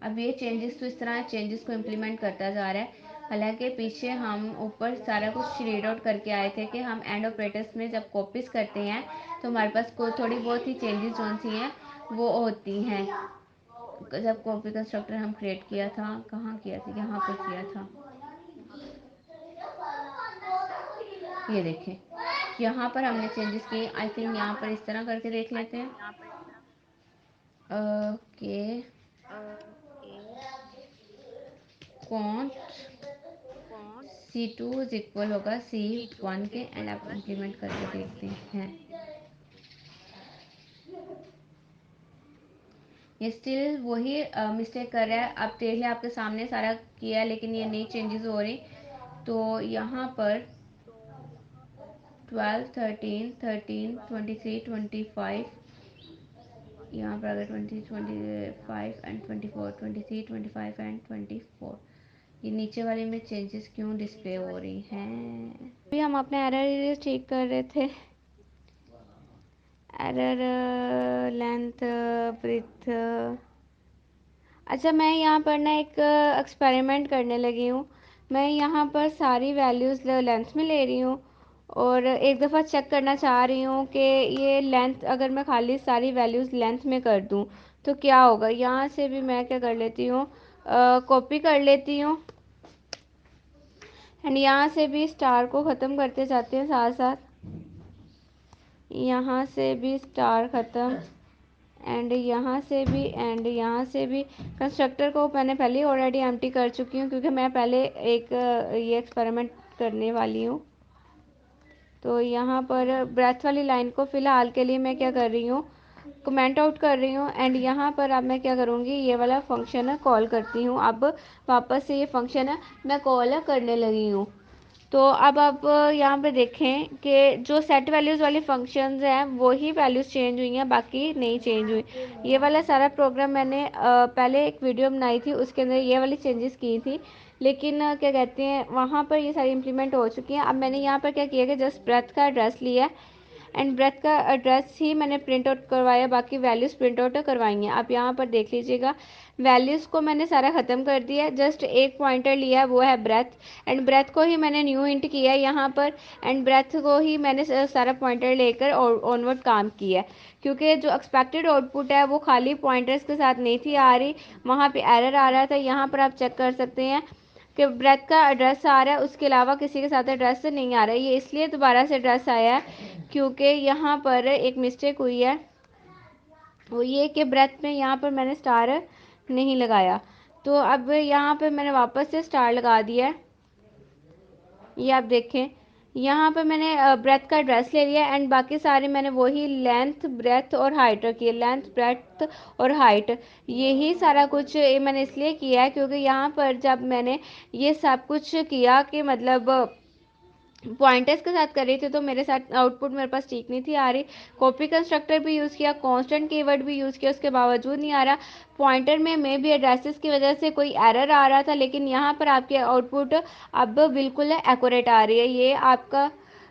अब ये चेंजेस तो इस तरह चेंजेस को इम्प्लीमेंट करता जा रहा है। हालांकि पीछे हम ऊपर सारा कुछ रीड आउट करके आए थे कि हम एंड ऑपरेटर्स में जब कॉपीज करते हैं तो हमारे पास को थोड़ी बहुत ही चेंजेस जो सी हैं वो होती हैं। जब कॉपी कंस्ट्रक्टर हम क्रिएट किया था, कहाँ किया था, यहाँ पर किया था, ये देखें यहाँ पर हमने चेंजेस किए। आई थिंक यहाँ पर इस तरह करके देख लेते हैं। Okay, can't C2 is equal होगा C1 के एंड आप इम्प्लीमेंट करके देखते हैं। ये स्टिल वही मिस्टेक कर रहा है। अब देख लिया आपके सामने सारा किया है लेकिन ये नई चेंजेस हो रही। तो यहाँ पर 12 13 13 23 25, यहाँ पर अगर 20 25 एंड 24 23 25 एंड 24, ये नीचे वाले में चेंजेस क्यों डिस्प्ले हो रही हैं। अभी हम अपने एरर ठीक कर रहे थे। Error length breadth. अच्छा, मैं यहाँ पर ना एक एक्सपेरिमेंट करने लगी हूँ। मैं यहाँ पर सारी वैल्यूज़ लेंथ में ले रही हूँ और एक दफ़ा चेक करना चाह रही हूँ कि ये लेंथ अगर मैं खाली सारी वैल्यूज़ लेंथ में कर दूँ तो क्या होगा। यहाँ से भी मैं क्या कर लेती हूँ, कॉपी कर लेती हूँ एंड यहाँ से भी स्टार को ख़त्म करते जाते हैं साथ साथ। यहाँ से भी स्टार ख़त्म, एंड यहाँ से भी, एंड यहाँ से भी। कंस्ट्रक्टर को मैंने पहले ही ऑलरेडी एम्प्टी कर चुकी हूँ, क्योंकि मैं पहले एक ये एक्सपेरिमेंट करने वाली हूँ। तो यहाँ पर ब्रेथ वाली लाइन को फ़िलहाल के लिए मैं क्या कर रही हूँ, कमेंट आउट कर रही हूँ। एंड यहाँ पर अब मैं क्या करूँगी, ये वाला फंक्शन है कॉल करती हूँ। अब वापस से ये फंक्शन है मैं कॉल करने लगी हूँ। तो अब आप यहाँ पे देखें कि जो सेट वैल्यूज़ वाली फंक्शंस हैं वो ही वैल्यूज़ चेंज हुई हैं, बाकी नहीं चेंज हुई। ये वाला सारा प्रोग्राम मैंने पहले एक वीडियो बनाई थी, उसके अंदर ये वाली चेंजेस की थी, लेकिन क्या कहते हैं, वहाँ पर ये सारी इम्प्लीमेंट हो चुकी हैं। अब मैंने यहाँ पर क्या किया कि जस्ट ब्रेथ का एड्रेस लिया एंड ब्रेथ का एड्रेस ही मैंने प्रिंट आउट करवाया, बाकी वैल्यूज़ प्रिंट आउट करवाई हैं। आप यहाँ पर देख लीजिएगा, वैल्यूज़ को मैंने सारा ख़त्म कर दिया, जस्ट एक पॉइंटर लिया, वो है ब्रेथ। एंड ब्रेथ को ही मैंने न्यू इंट किया यहाँ पर, एंड ब्रेथ को ही मैंने सारा पॉइंटर लेकर ऑनवर्ड काम किया, क्योंकि जो एक्सपेक्टेड आउटपुट है वो खाली पॉइंटर्स के साथ नहीं थी आ रही, वहाँ पे एरर आ रहा था। यहाँ पर आप चेक कर सकते हैं कि ब्रेथ का एड्रेस आ रहा है, उसके अलावा किसी के साथ एड्रेस नहीं आ रहा है। ये इसलिए दोबारा से एड्रेस आया है क्योंकि यहाँ पर एक मिस्टेक हुई है, वो ये कि ब्रेथ में यहाँ पर मैंने स्टार नहीं लगाया। तो अब यहाँ पर मैंने वापस से स्टार लगा दिया है। ये आप देखें, यहाँ पर मैंने ब्रेथ का एड्रेस ले लिया एंड बाकी सारे मैंने वही लेंथ ब्रेथ और हाइट रखी है, लेंथ ब्रेथ और हाइट। यही सारा कुछ मैंने इसलिए किया है क्योंकि यहाँ पर जब मैंने ये सब कुछ किया कि मतलब पॉइंटर्स के साथ कर रही थी, तो मेरे साथ आउटपुट मेरे पास ठीक नहीं थी आ रही। कॉपी कंस्ट्रक्टर भी यूज़ किया, कांस्टेंट कीवर्ड भी यूज़ किया, उसके बावजूद नहीं आ रहा। पॉइंटर में मे बी एड्रेसेस की वजह से कोई एरर आ रहा था, लेकिन यहाँ पर आपके आउटपुट अब बिल्कुल एक्यूरेट आ रही है। ये आपका,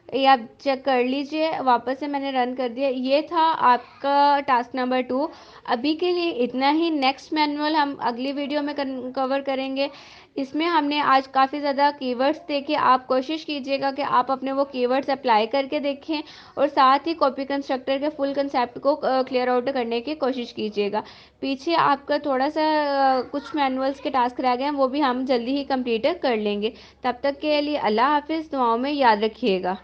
ये आप चेक कर लीजिए, वापस से मैंने रन कर दिया। ये था आपका टास्क नंबर 2। अभी के लिए इतना ही। नेक्स्ट मैनुअल हम अगली वीडियो में कवर करेंगे। इसमें हमने आज काफ़ी ज़्यादा कीवर्ड्स देखे। आप कोशिश कीजिएगा कि आप अपने वो कीवर्ड्स अप्लाई करके देखें और साथ ही कॉपी कंस्ट्रक्टर के फुल कंसेप्ट को क्लियर आउट करने की कोशिश कीजिएगा। पीछे आपका थोड़ा सा कुछ मैनुअल्स के टास्क रह गए हैं, वो भी हम जल्दी ही कंप्लीट कर लेंगे। तब तक के लिए अल्लाह हाफिज़, दुआओं में याद रखिएगा।